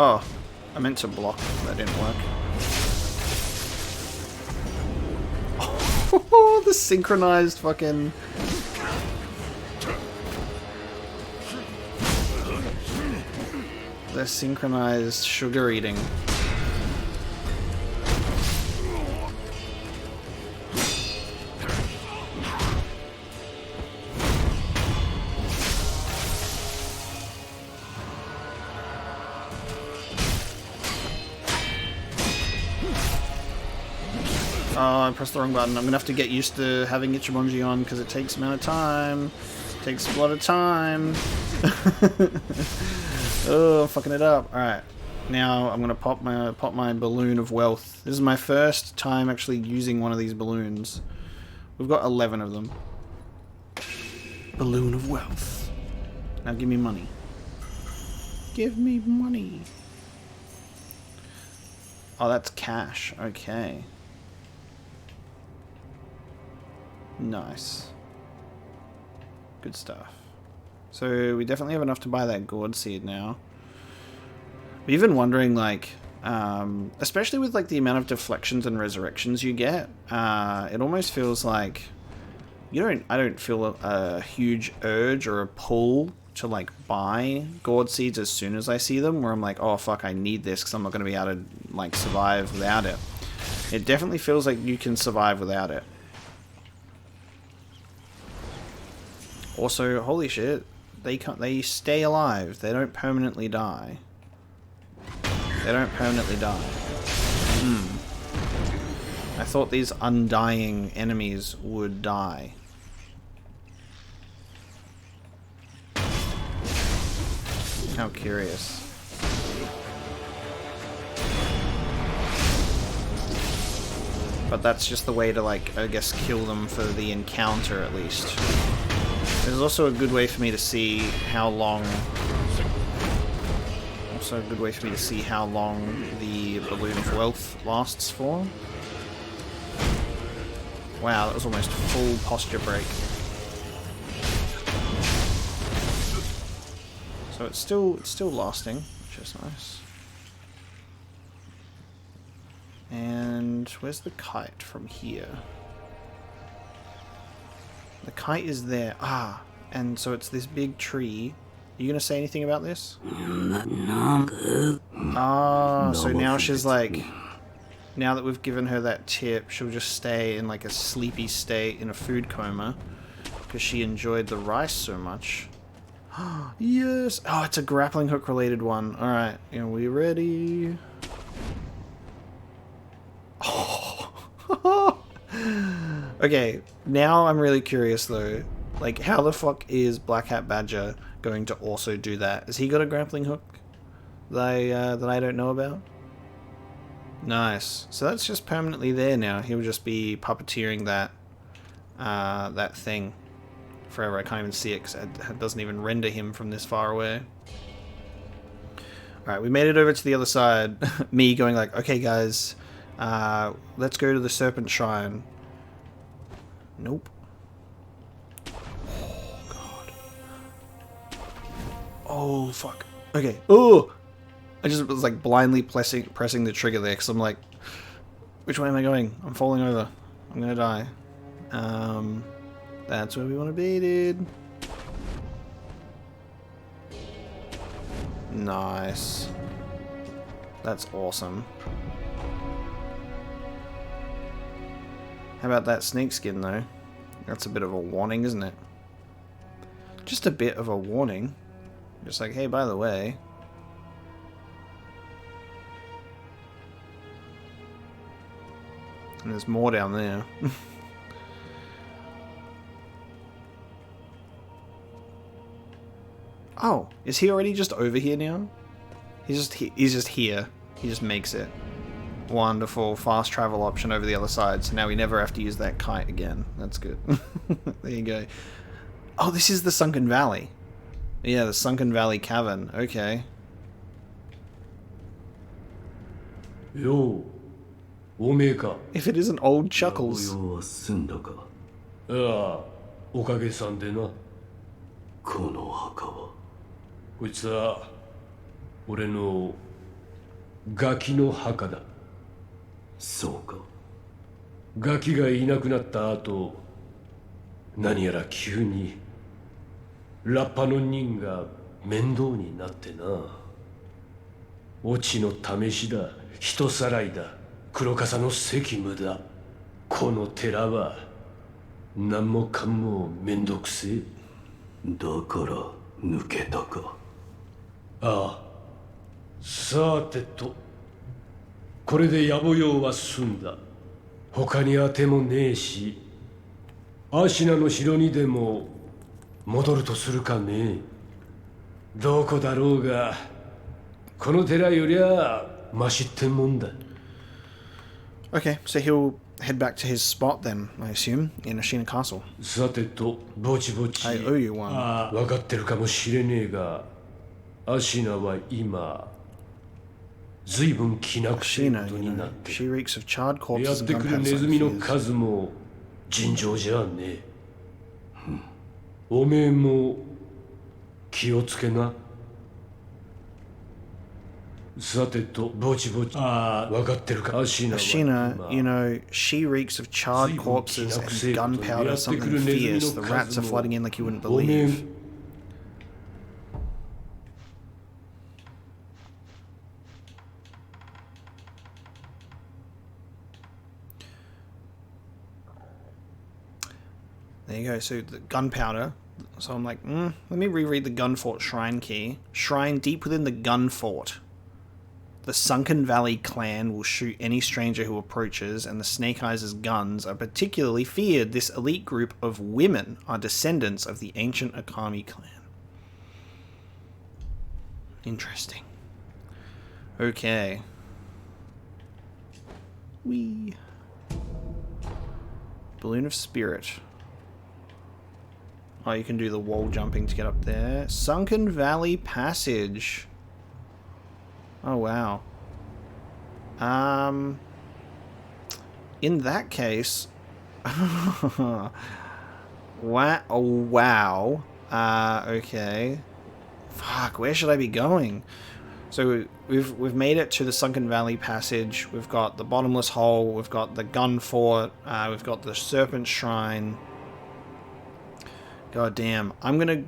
S1: Oh, I meant to block. That didn't work. Oh, the synchronized fucking... The synchronized sugar eating. Oh, I pressed the wrong button. I'm gonna have to get used to having Ichimonji on because it takes a amount of time. It takes a lot of time. Oh, I'm fucking it up. Alright. Now I'm gonna pop my balloon of wealth. This is my first time actually using one of these balloons. We've got 11 of them. Balloon of wealth. Now give me money. Give me money. Oh, that's cash. Okay. Nice. Good stuff. So we definitely have enough to buy that gourd seed now. We've been wondering, like, especially with like the amount of deflections and resurrections you get, it almost feels like I don't feel a huge urge or a pull to like buy gourd seeds as soon as I see them, where I'm like, oh fuck, I need this because I'm not going to be able to like survive without it. It definitely feels like you can survive without it. Also, holy shit, they stay alive. They don't permanently die. They don't permanently die. I thought these undying enemies would die. How curious. But that's just the way to, like, I guess kill them for the encounter at least. There's also a good way for me to see how long... Also a good way for me to see how long the Balloon of Wealth lasts for. Wow, that was almost full posture break. So it's still lasting, which is nice. And where's the kite from here? The kite is there. Ah, and so it's this big tree. Are you gonna say anything about this? Ah, so now she's like... Now that we've given her that tip, she'll just stay in like a sleepy state in a food coma. Because she enjoyed the rice so much. Yes! Oh, it's a grappling hook related one. Alright, are we ready? Oh. Okay, now I'm really curious though. Like, how the fuck is Black Hat Badger going to also do that? Has he got a grappling hook that I don't know about? Nice. So that's just permanently there now. He'll just be puppeteering that that thing forever. I can't even see it because it doesn't even render him from this far away. Alright, we made it over to the other side. Me going like, okay guys, let's go to the Serpent Shrine. Nope. Oh, God. Oh, fuck. Okay. Oh! I just was like blindly pressing the trigger there because I'm like, which way am I going? I'm falling over. I'm gonna die. That's where we want to be, dude. Nice. That's awesome. How about that snake skin, though? That's a bit of a warning, isn't it? Just a bit of a warning. Just like, hey, by the way... And there's more down there. Oh, is he already just over here now? He's just here. He just makes it. Wonderful. Fast travel option over the other side. So now we never have to use that kite again. That's good. There you go. Oh, this is the Sunken Valley. Yeah, the Sunken Valley Cavern. Okay.
S6: Yo, おめえか。
S1: If it isn't old Chuckles.
S3: 療養は済んだか。
S6: ああ、おかげさんでな。
S3: この墓は。
S6: こいつは俺のガキの墓だ。
S3: そうか。
S6: ガキがいなくなった後、何やら急にラッパの人が面倒になってな。オチの試しだ、人さらいだ、黒笠の責務だ。この寺は何もかもめんどくせえ。
S3: だから抜けたか。
S6: ああ、さてと、これで野暮用は済んだ。他に当てもねえし、アシナの城にでも戻るとするかね。どこだろうが、この寺よりゃマシってもんだ。
S1: Okay, so he'll head back to his spot then, I assume, in Ashina Castle.
S6: さてと、ぼちぼち。
S1: I owe you one.
S6: 分かってるかもしれねえが、アシナは今、ずいぶん気なくせえこ
S1: Ashina,
S6: と
S1: you
S6: にな
S1: know,
S6: ってる。
S1: she reeks of charred
S6: やっ
S1: corpses
S6: て
S1: and
S6: くる
S1: gunpowder
S6: ネズミの
S1: like fears.
S6: 数も尋常じゃねえ。おめえも気をつけな。さてと、ぼちぼち。ああ、分かってるか。アシナは
S1: Ashina, you know, she reeks of charred corpses and gunpowder, something fierce. The rats are flooding in like you wouldn't
S6: おめえ
S1: believe. There you go, so the gunpowder. So I'm like, let me reread the Gunfort Shrine key. Shrine deep within the Gunfort. The Sunken Valley clan will shoot any stranger who approaches, and the Snake Eyes' guns are particularly feared. This elite group of women are descendants of the ancient Akami clan. Interesting. Okay. Whee. Balloon of Spirit. Oh, you can do the wall jumping to get up there. Sunken Valley Passage. Oh, wow. In that case... wow. Oh, wow. Okay. Fuck, where should I be going? So we've made it to the Sunken Valley Passage. We've got the Bottomless Hole. We've got the Gun Fort. We've got the Serpent Shrine. God damn. I'm gonna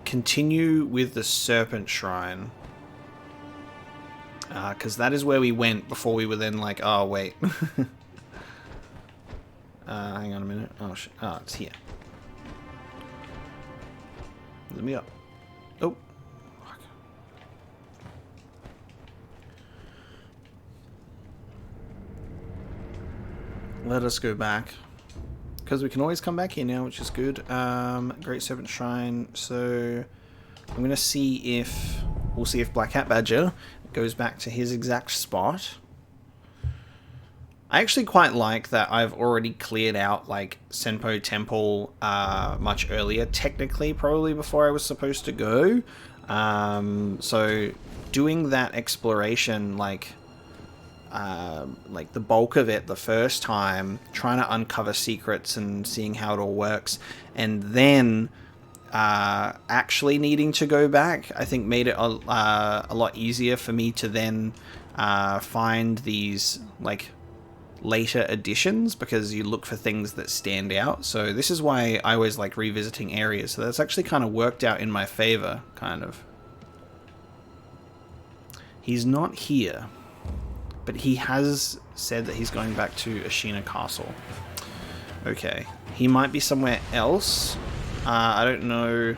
S1: continue with the Serpent Shrine. Because that is where we went before we were then like, oh, wait. Hang on a minute. Oh, it's here. Let me up. Oh. Fuck. Let us go back. Because we can always come back here now, which is good. Great Serpent Shrine. So I'm going to see if... We'll see if Black Hat Badger goes back to his exact spot. I actually quite like that I've already cleared out, like, Senpo Temple much earlier. Technically, probably before I was supposed to go. So doing that exploration, like the bulk of it the first time, trying to uncover secrets and seeing how it all works, and then actually needing to go back, I think made it a lot easier for me to then find these, like, later editions because you look for things that stand out. So this is why I always like revisiting areas. So that's actually kind of worked out in my favor, kind of. He's not here, but he has said that he's going back to Ashina Castle. Okay, he might be somewhere else. I don't know,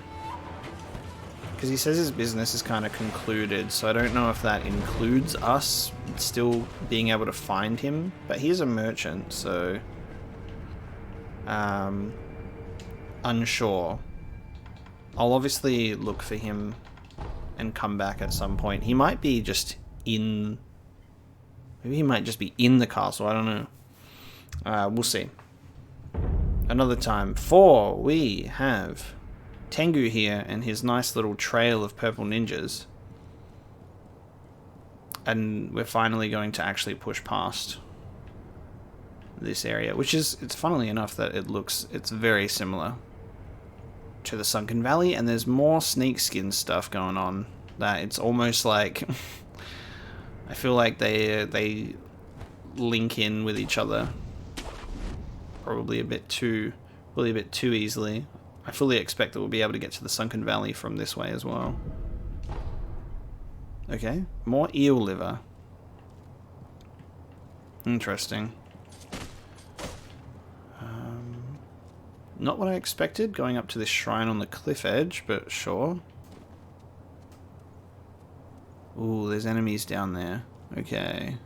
S1: because he says his business is kind of concluded, so I don't know if that includes us still being able to find him. But he is a merchant, so unsure. I'll obviously look for him and come back at some point. He might be just in... Maybe he might just be in the castle, I don't know. We'll see. Another time. 4, we have Tengu here and his nice little trail of purple ninjas. And we're finally going to actually push past this area, which is, it's funnily enough that it's very similar to the Sunken Valley, and there's more snake skin stuff going on that it's almost like I feel like they link in with each other probably a bit too easily. I fully expect that we'll be able to get to the Sunken Valley from this way as well. Okay, more eel liver. Interesting. Not what I expected, going up to this shrine on the cliff edge, but sure. Ooh, there's enemies down there. Okay.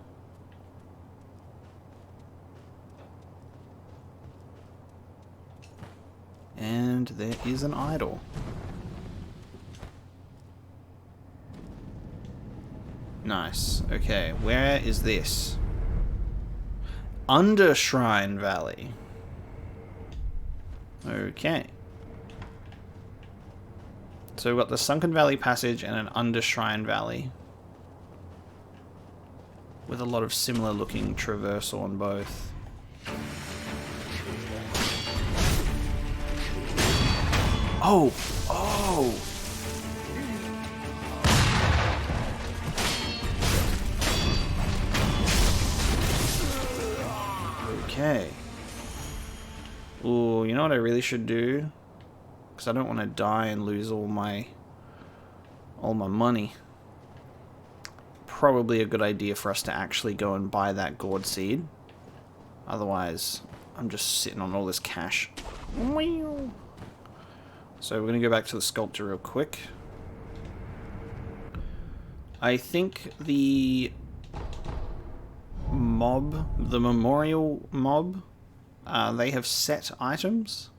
S1: And there is an idol. Nice. Okay, where is this? Under Shrine Valley. Okay. So we've got the Sunken Valley Passage and an Under Shrine Valley, with a lot of similar looking traversal on both. Oh! Oh! Okay. Ooh, you know what I really should do? Because I don't want to die and lose all my money. Probably a good idea for us to actually go and buy that gourd seed. Otherwise, I'm just sitting on all this cash. So we're going to go back to the sculptor real quick. I think the mob, the memorial mob, they have set items.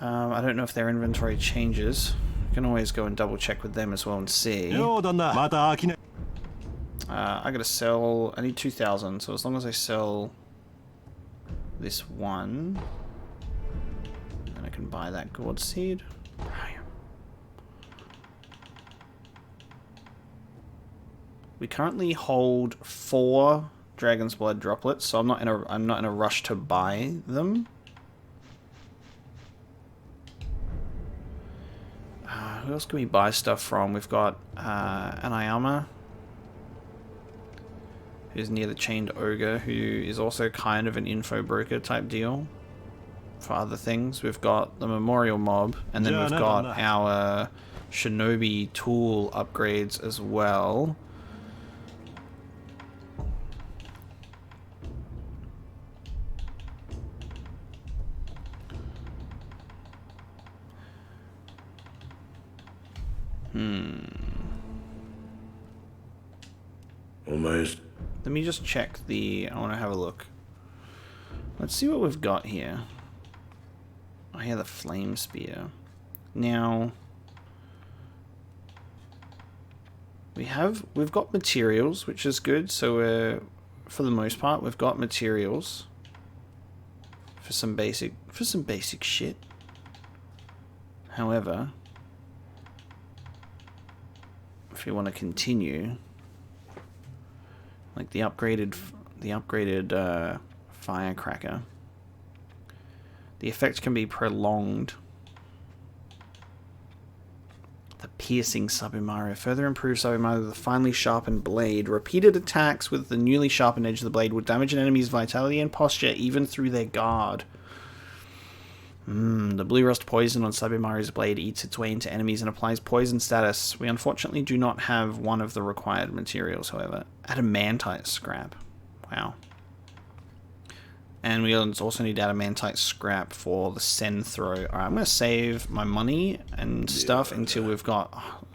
S1: I don't know if their inventory changes. You can always go and double check with them as well and see. I gotta sell... I need 2,000, so as long as I sell this one, then I can buy that gourd seed. We currently hold 4 Dragon's Blood droplets, so I'm not in a rush to buy them. Who else can we buy stuff from? We've got Anayama, who's near the Chained Ogre, who is also kind of an info broker type deal for other things. We've got the Memorial Mob, and then we've got our Shinobi tool upgrades as well. Let me just check the... I want to have a look. Let's see what we've got here. Oh yeah, the flame spear. Now, we've got materials, which is good. So we're, for the most part, we've got materials for some basic shit. However, if you want to continue, like the upgraded firecracker, the effect can be prolonged The piercing Sabumaru. Further improves Sabumaru with a finely sharpened blade. Repeated attacks with the newly sharpened edge of the blade will damage an enemy's vitality and posture even through their guard. The blue rust poison on Sabumaru's blade eats its way into enemies and applies poison status. We unfortunately do not have one of the required materials, however. Adamantite scrap. Wow. And we also need adamantite scrap for the send throw. Alright, I'm going to save my money and stuff until we've got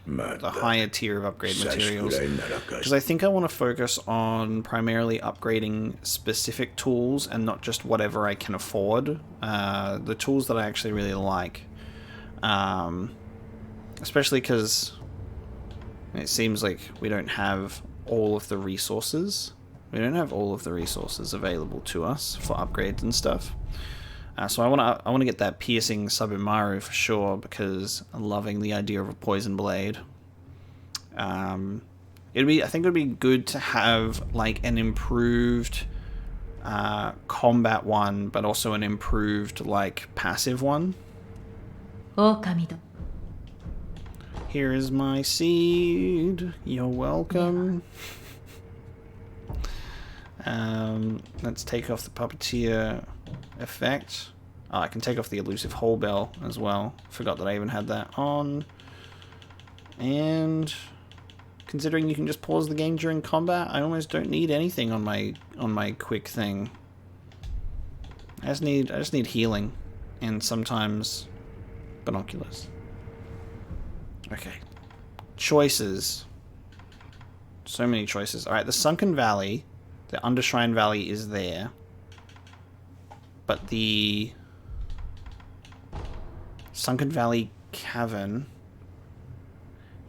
S1: the higher tier of upgrade materials. Because I think I want to focus on primarily upgrading specific tools and not just whatever I can afford. The tools that I actually really like. Especially because it seems like we don't have all of the resources. We don't have all of the resources available to us for upgrades and stuff. So I want to get that piercing Sabumaru for sure, because I'm loving the idea of a poison blade. I think it'd be good to have like an improved combat one, but also an improved like passive one. Here is my seed. You're welcome. Let's take off the puppeteer effect. Oh, I can take off the elusive hole bell as well. Forgot that I even had that on. And considering you can just pause the game during combat, I almost don't need anything on my quick thing. I just need healing and sometimes binoculars. Okay. Choices. So many choices. Alright, the Sunken Valley. The Undershrine Valley is there. But the Sunken Valley Cavern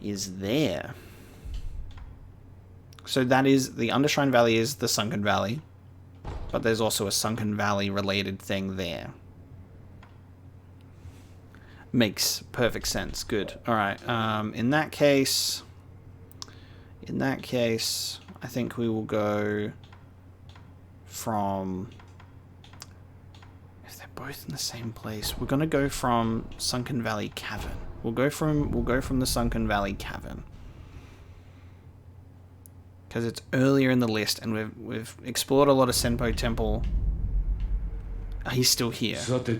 S1: is there. So that is, the Undershrine Valley is the Sunken Valley. But there's also a Sunken Valley related thing there. Makes perfect sense. Good. Alright, in that case, I think we will go from, if they're both in the same place, we're gonna go from Sunken Valley Cavern. We'll go from the Sunken Valley Cavern, because it's earlier in the list, and we've explored a lot of Senpo Temple. He's still here. Okay.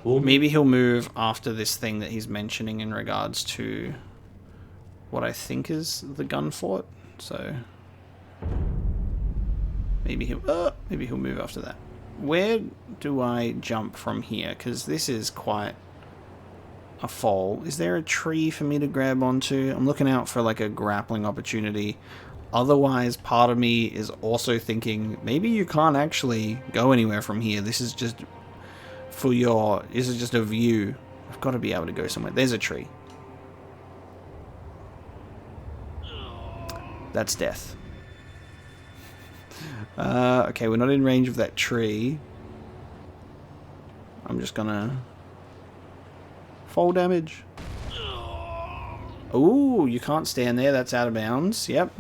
S1: Maybe he'll move after this thing that he's mentioning in regards to what I think is the gun fort. So maybe he'll move after that. Where do I jump from here? Because this is quite a fall. Is there a tree for me to grab onto? I'm looking out for like a grappling opportunity. Otherwise, part of me is also thinking maybe you can't actually go anywhere from here. This is just this is just a view. I've got to be able to go somewhere. There's a tree. That's death. Okay, we're not in range of that tree. I'm just gonna fall damage. Ooh, you can't stand there. That's out of bounds. Yep.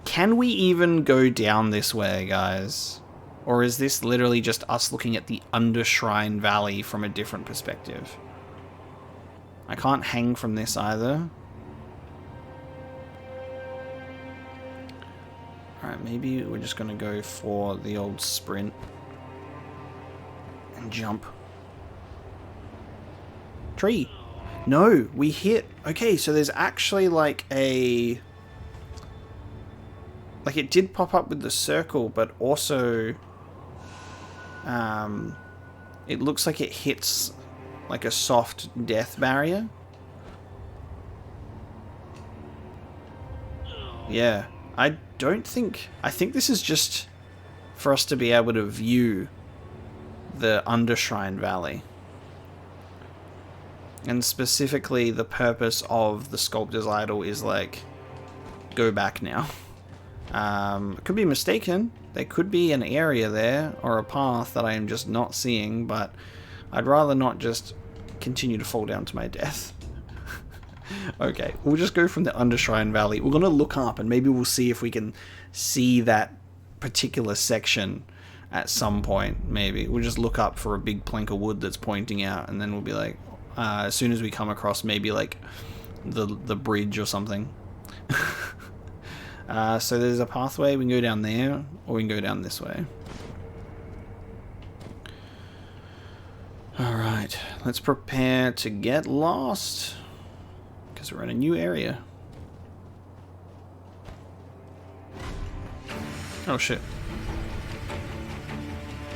S1: Can we even go down this way, guys? Or is this literally just us looking at the Undershrine Valley from a different perspective? I can't hang from this either. Alright, maybe we're just going to go for the old sprint and jump. Tree. No, we hit. Okay, so there's actually like a... Like it did pop up with the circle, but also it looks like it hits like a soft death barrier. Yeah. I think this is just for us to be able to view the Undershrine Valley. And specifically the purpose of the Sculptor's Idol is like, go back now. Could be mistaken. There could be an area there or a path that I am just not seeing, but I'd rather not just continue to fall down to my death. Okay, we'll just go from the Undershrine Valley. We're going to look up and maybe we'll see if we can see that particular section at some point, maybe. We'll just look up for a big plank of wood that's pointing out, and then we'll be like, as soon as we come across maybe like the bridge or something. So there's a pathway. We can go down there, or we can go down this way. Alright, let's prepare to get lost, because we're in a new area. Oh shit.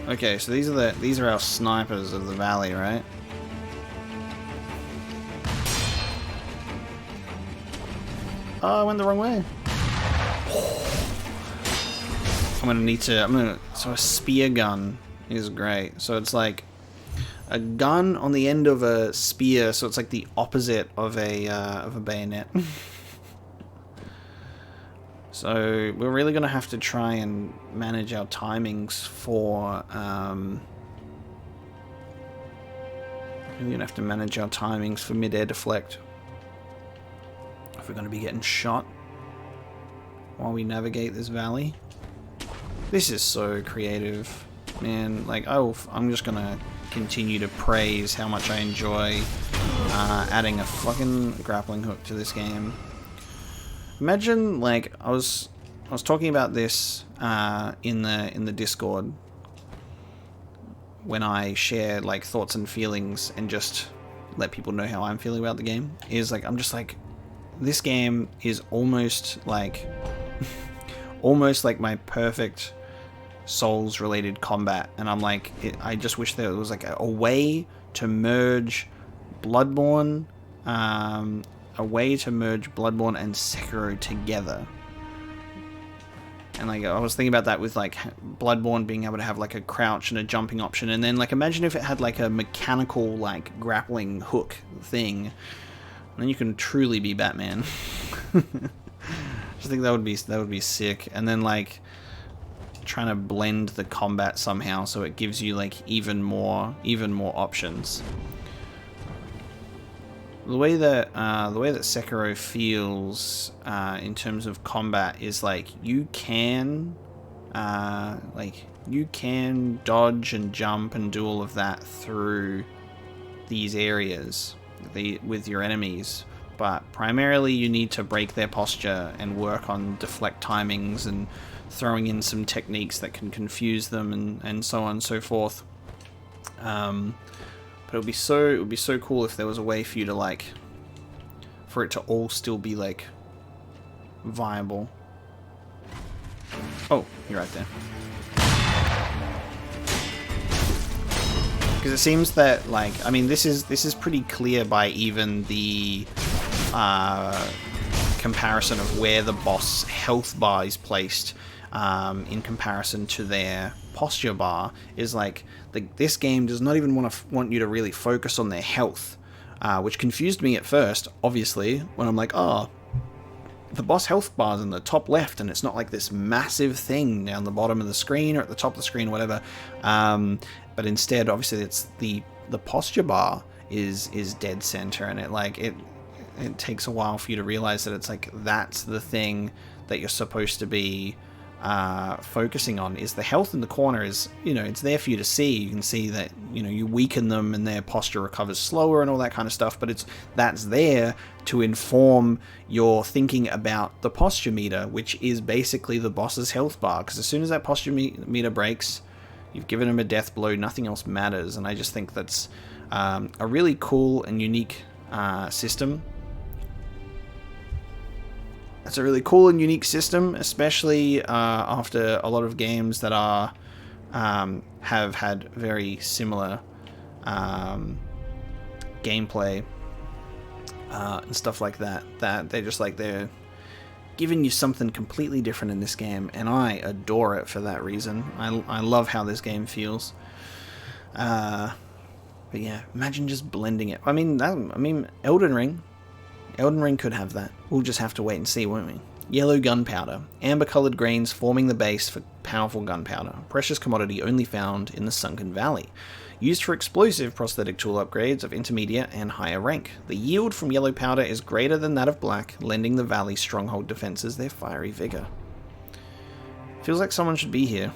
S1: Okay, so these are our snipers of the valley, right? Oh, I went the wrong way. So a spear gun is great. So it's like a gun on the end of a spear, so it's like the opposite of a bayonet. So we're really gonna have to try and manage our timings for we're gonna have to manage our timings for mid-air deflect if we're gonna be getting shot while we navigate this valley. This is so creative, man. Like, I'm just gonna continue to praise how much I enjoy adding a fucking grappling hook to this game. Imagine, like, I was talking about this in the Discord when I share like thoughts and feelings and just let people know how I'm feeling about the game. Is like, I'm just like, this game is almost like almost like my perfect Souls related combat, and I'm like, I just wish there was like a way to merge Bloodborne and Sekiro together. And like, I was thinking about that with like Bloodborne being able to have like a crouch and a jumping option, and then like imagine if it had like a mechanical like grappling hook thing, and then you can truly be Batman. I just think that would be sick. And then like trying to blend the combat somehow so it gives you like even more options. The way that Sekiro feels in terms of combat is like you can dodge and jump and do all of that through these areas with your enemies, but primarily you need to break their posture and work on deflect timings and throwing in some techniques that can confuse them and so on and so forth. But it would be so cool if there was a way for you to like, for it to all still be like viable. Oh, you're right there. Because it seems that like, I mean, this is pretty clear by even the comparison of where the boss health bar is placed in comparison to their posture bar. Is like this game does not even want you to really focus on their health, which confused me at first, obviously, when I'm like, oh, the boss health bar is in the top left and it's not like this massive thing down the bottom of the screen or at the top of the screen or whatever, but instead obviously it's the posture bar is dead center, and it takes a while for you to realize that it's like that's the thing that you're supposed to be focusing on. Is the health in the corner is, you know, it's there for you to see. You can see that, you know, you weaken them and their posture recovers slower and all that kind of stuff, but that's there to inform your thinking about the posture meter, which is basically the boss's health bar, because as soon as that posture meter breaks, you've given him a death blow, nothing else matters. And I just think that's a really cool and unique system. It's a really cool and unique system, especially after a lot of games that are have had very similar gameplay and stuff like that. That they're giving you something completely different in this game, and I adore it for that reason. I love how this game feels. But yeah, imagine just blending it. I mean, Elden Ring could have that. We'll just have to wait and see, won't we? Yellow gunpowder. Amber-coloured grains forming the base for powerful gunpowder. Precious commodity only found in the Sunken Valley. Used for explosive prosthetic tool upgrades of intermediate and higher rank. The yield from yellow powder is greater than that of black, lending the valley's stronghold defences their fiery vigour. Feels like someone should be here.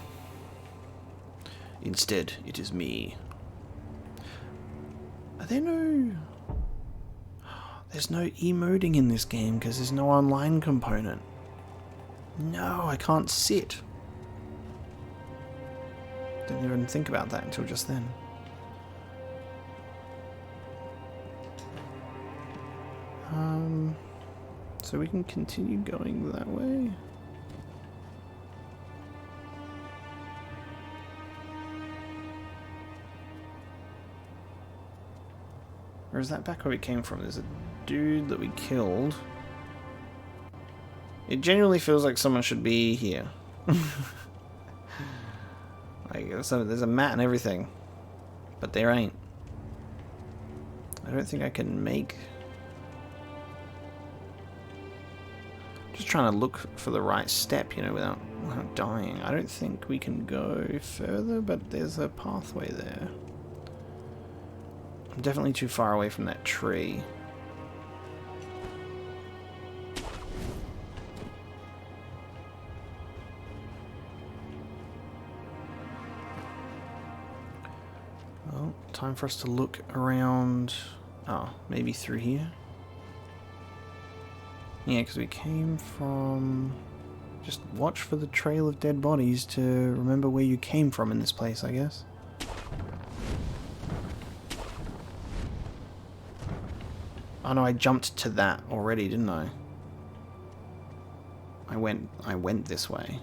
S1: Instead, it is me. Are there no... There's no emoting in this game because there's no online component. No, I can't sit. Didn't even think about that until just then. So we can continue going that way. Or is that back where we came from? There's a dude that we killed. It genuinely feels like someone should be here. Like, so there's a mat and everything. But there ain't. I don't think I can make... Just trying to look for the right step, you know, without dying. I don't think we can go further, but there's a pathway there. I'm definitely too far away from that tree. Well, time for us to look around. Oh, maybe through here? Yeah, because we came from... Just watch for the trail of dead bodies to remember where you came from in this place, I guess. Oh no, I jumped to that already, didn't I? I went this way.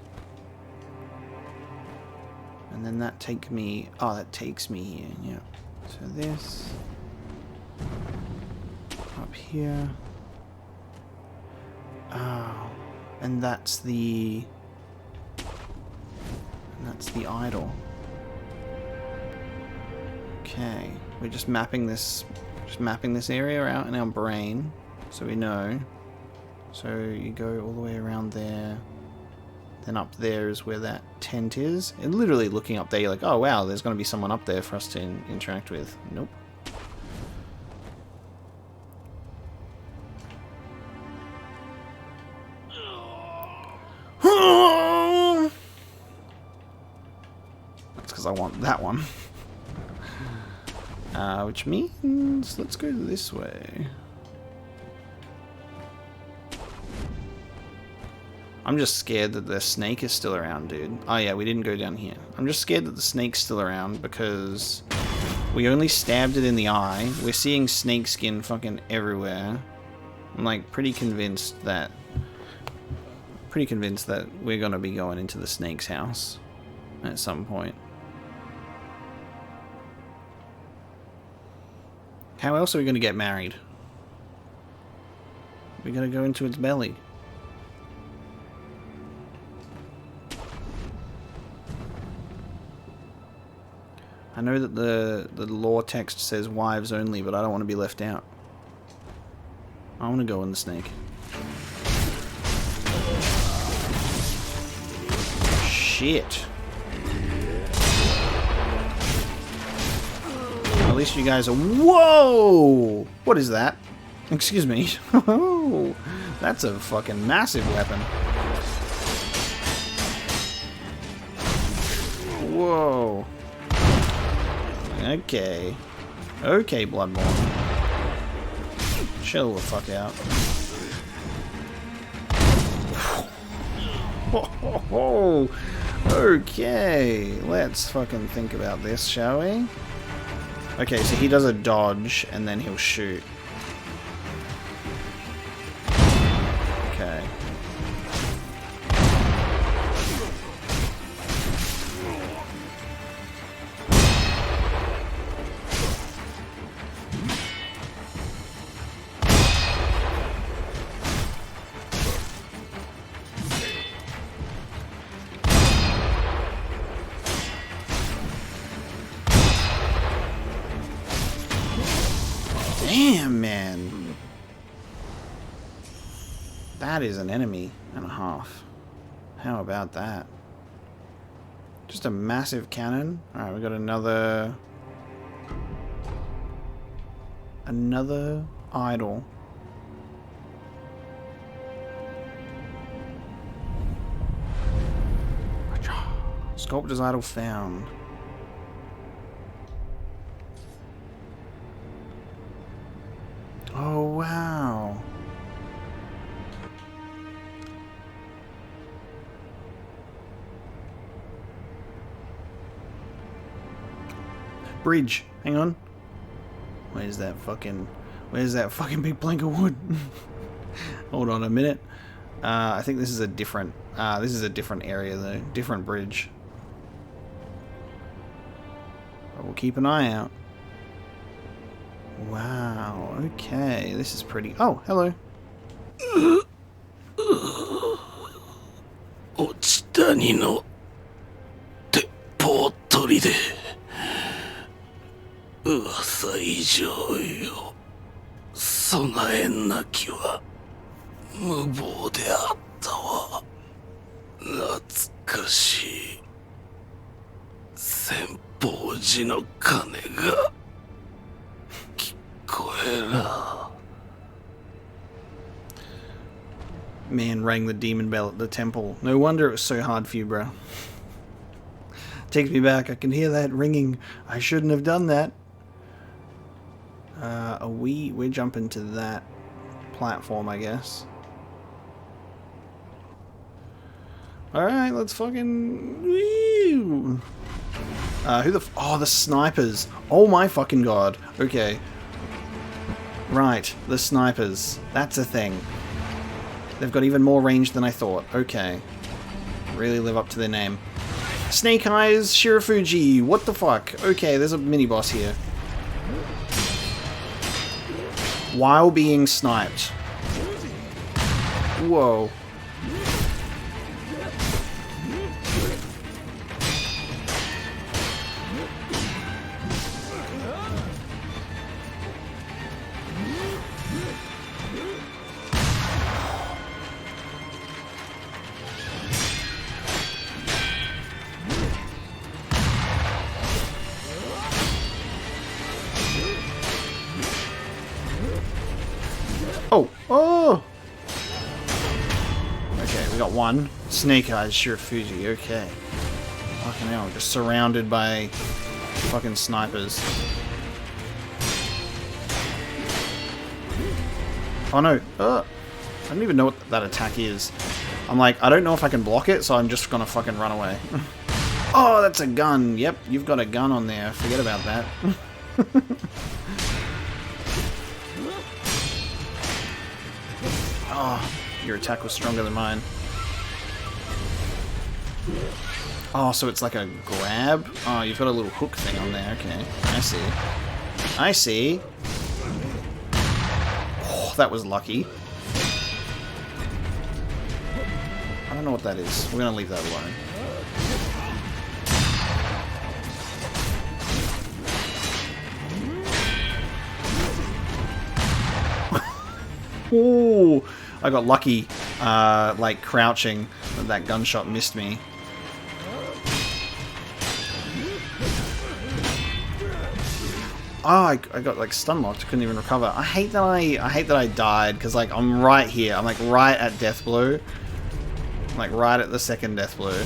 S1: And then that takes me... Oh, that takes me here, yeah. So this... Up here... Oh, and that's the idol. Okay, we're just mapping this area out in our brain, so we know. So you go all the way around there, then up there is where that tent is. And literally looking up there, you're like, oh wow, there's going to be someone up there for us to interact with. Nope. That's because I want that one. Which means let's go this way. I'm just scared that the snake is still around, dude. Oh yeah, we didn't go down here. I'm just scared that the snake's still around because we only stabbed it in the eye. We're seeing snake skin fucking everywhere. I'm like pretty convinced that we're gonna be going into the snake's house at some point. How else are we gonna get married? We gotta go into its belly. I know that the lore text says wives only, but I don't want to be left out. I want to go in the snake. Shit. At least you guys are... Whoa! What is that? Excuse me. Oh, that's a fucking massive weapon. Whoa. Okay. Okay, Bloodborne. Chill the fuck out. Oh, okay. Let's fucking think about this, shall we? Okay, so he does a dodge and then he'll shoot. Okay. Damn, man. That is an enemy and a half. How about that? Just a massive cannon. Alright, we got another idol. Sculptor's idol found. Oh, wow. bridge. Hang on. Where's that fucking big plank of wood? Hold on a minute. I think this is a different area though. Different bridge. But we'll keep an eye out. Wow, okay. This is pretty... Oh, hello.
S3: 落ち谷の鉄砲取りで噂以上よ。備えなきは無謀であったわ。懐かしい先方寺の鐘が聞こえら。
S1: Man rang the demon bell at the temple. No wonder it was so hard for you, bro. Takes me back. I can hear that ringing. I shouldn't have done that. We're jumping to that platform, I guess. Alright, let's fucking... Woo! Oh, the snipers. Oh my fucking god. Okay. Right, the snipers. That's a thing. They've got even more range than I thought. Okay. Really live up to their name. Snake Eyes Shirafuji. What the fuck? Okay, there's a mini-boss here. While being sniped. Whoa. Oh! Oh! Okay, we got one. Snake Eyes Shirafuji, okay. Fucking hell, just surrounded by fucking snipers. Oh no! I don't even know what that attack is. I'm like, I don't know if I can block it, so I'm just gonna fucking run away. Oh, that's a gun! Yep, you've got a gun on there. Forget about that. Oh, your attack was stronger than mine. Oh, so it's like a grab? Oh, you've got a little hook thing on there. Okay, I see. I see. Oh, that was lucky. I don't know what that is. We're gonna leave that alone. Oh, I got lucky, like crouching. That gunshot missed me. Oh, I got like stun locked. Couldn't even recover. I hate that I died because like I'm right here. I'm like right at death blow. I'm like right at the second death blow.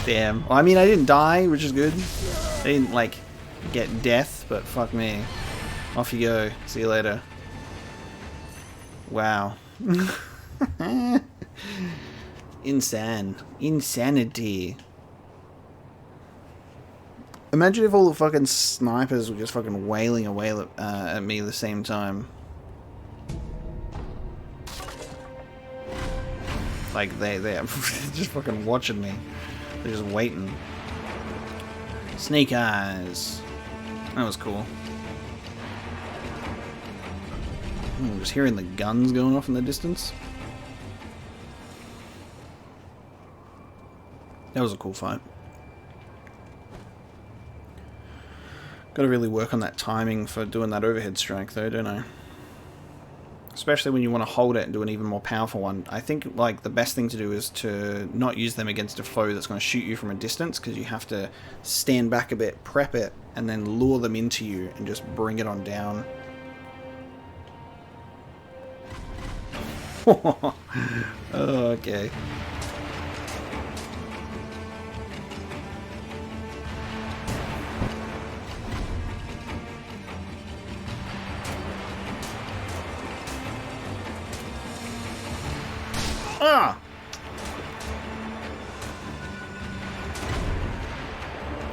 S1: Damn. Well, I mean, I didn't die, which is good. I didn't like get death, but fuck me. Off you go. See you later. Wow. Insanity. Imagine if all the fucking snipers were just fucking wailing away at me at the same time. Like they're just fucking watching me. They're just waiting. Snake Eyes. That was cool. Just hearing the guns going off in the distance. That was a cool fight. Gotta really work on that timing for doing that overhead strike though, don't I? Especially when you want to hold it and do an even more powerful one. I think like the best thing to do is to not use them against a foe that's going to shoot you from a distance, because you have to stand back a bit, prep it, and then lure them into you and just bring it on down. Oh, okay. Ah!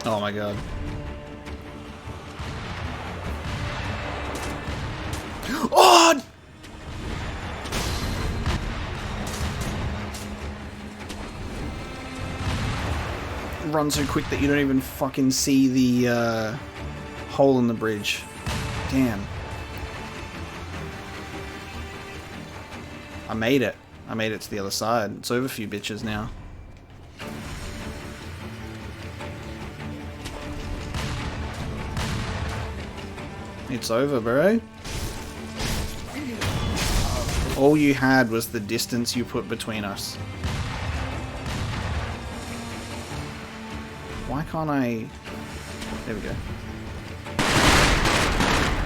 S1: Oh my god. Oh! Run so quick that you don't even fucking see the hole in the bridge. Damn. I made it. I made it to the other side. It's over for you bitches now. It's over, bro. All you had was the distance you put between us. Why can't I... There we go.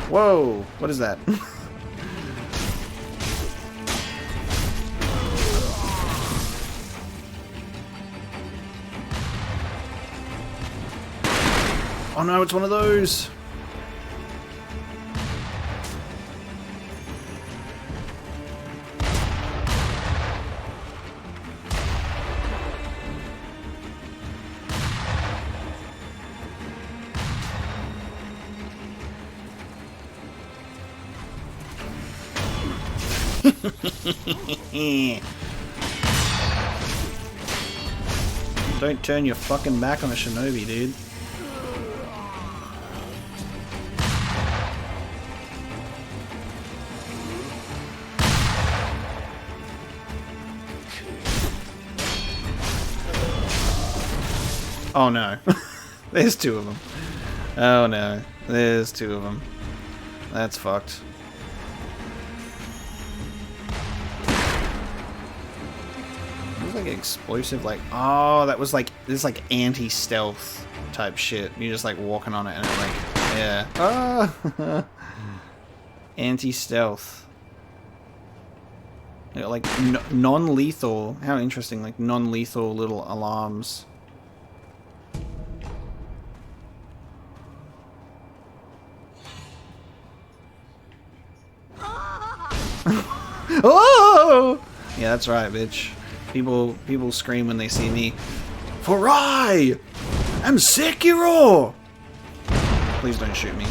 S1: Whoa! What is that? Oh no, it's one of those! Don't turn your fucking back on a shinobi, dude. Oh no. There's two of them. Oh no. There's two of them. That's fucked. Like explosive, like, oh, that was like this, like anti-stealth type shit. You're just like walking on it and it like, yeah, ah, anti-stealth. You know, like non-lethal. How interesting, like non-lethal little alarms. Oh, yeah, that's right, bitch. People scream when they see me. For I am Sekiro! Please don't shoot me.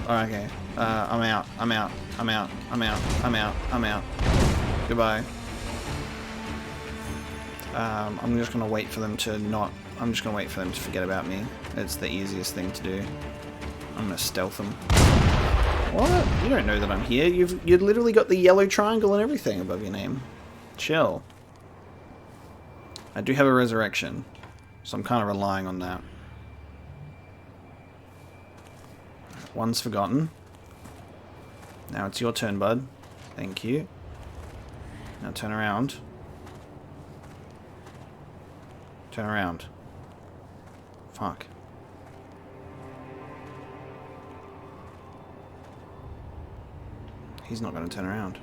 S1: Oh, okay. I'm out. I'm out. I'm out. I'm out. I'm out. I'm out. Goodbye. I'm just gonna wait for them to not... I'm just gonna wait for them to forget about me. It's the easiest thing to do. I'm gonna stealth them. What? You don't know that I'm here. You've literally got the yellow triangle and everything above your name. Chill. I do have a resurrection, so I'm kind of relying on that. One's forgotten. Now it's your turn, bud. Thank you. Now turn around. Turn around. Fuck. He's not going to turn around.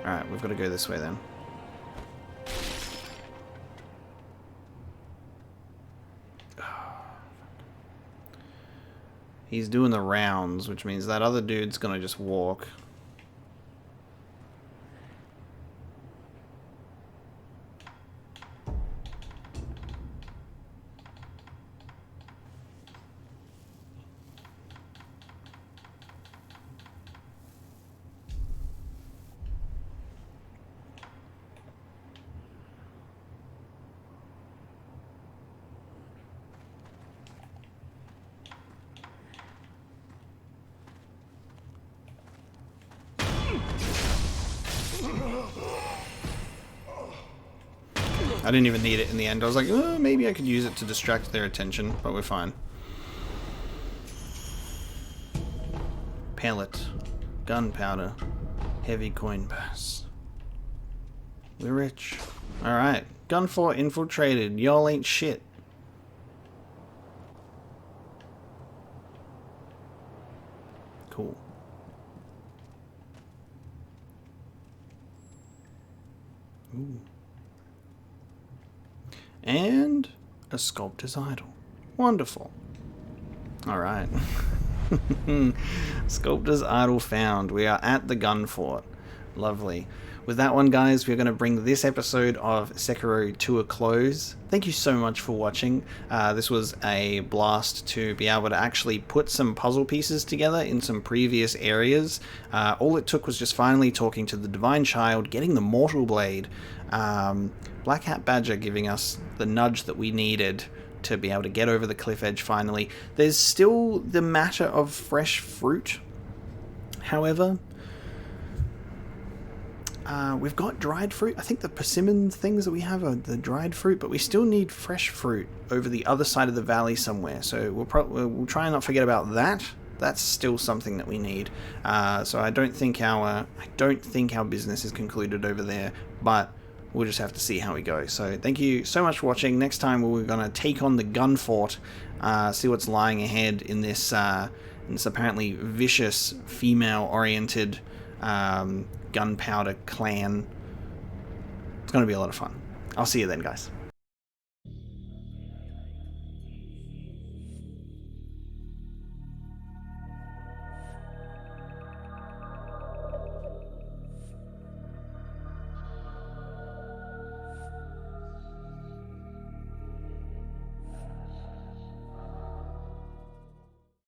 S1: Alright, we've got to go this way then. He's doing the rounds, which means that other dude's gonna just walk. I didn't even need it in the end. I was like, oh, maybe I could use it to distract their attention, but we're fine. Pellet. Gunpowder. Heavy coin purse. We're rich. Alright. Gun fort infiltrated. Y'all ain't shit. Cool. Ooh. And a sculptor's idol. Wonderful. Alright. Sculptor's idol found. We are at the gun fort. Lovely. with that one, guys, we're going to bring this episode of Sekiro to a close. Thank you so much for watching. This was a blast to be able to actually put some puzzle pieces together in some previous areas. All it took was just finally talking to the Divine Child, getting the Mortal Blade, Black Hat Badger giving us the nudge that we needed to be able to get over the cliff edge finally. There's still the matter of fresh fruit, however. We've got dried fruit. I think the persimmon things that we have are the dried fruit, but we still need fresh fruit over the other side of the valley somewhere. So we'll try and not forget about that. That's still something that we need. So I don't think our business is concluded over there, but we'll just have to see how we go. So thank you so much for watching. Next time we're going to take on the gun fort, see what's lying ahead in this apparently vicious female-oriented gunpowder clan. It's going to be a lot of fun. I'll see you then, guys.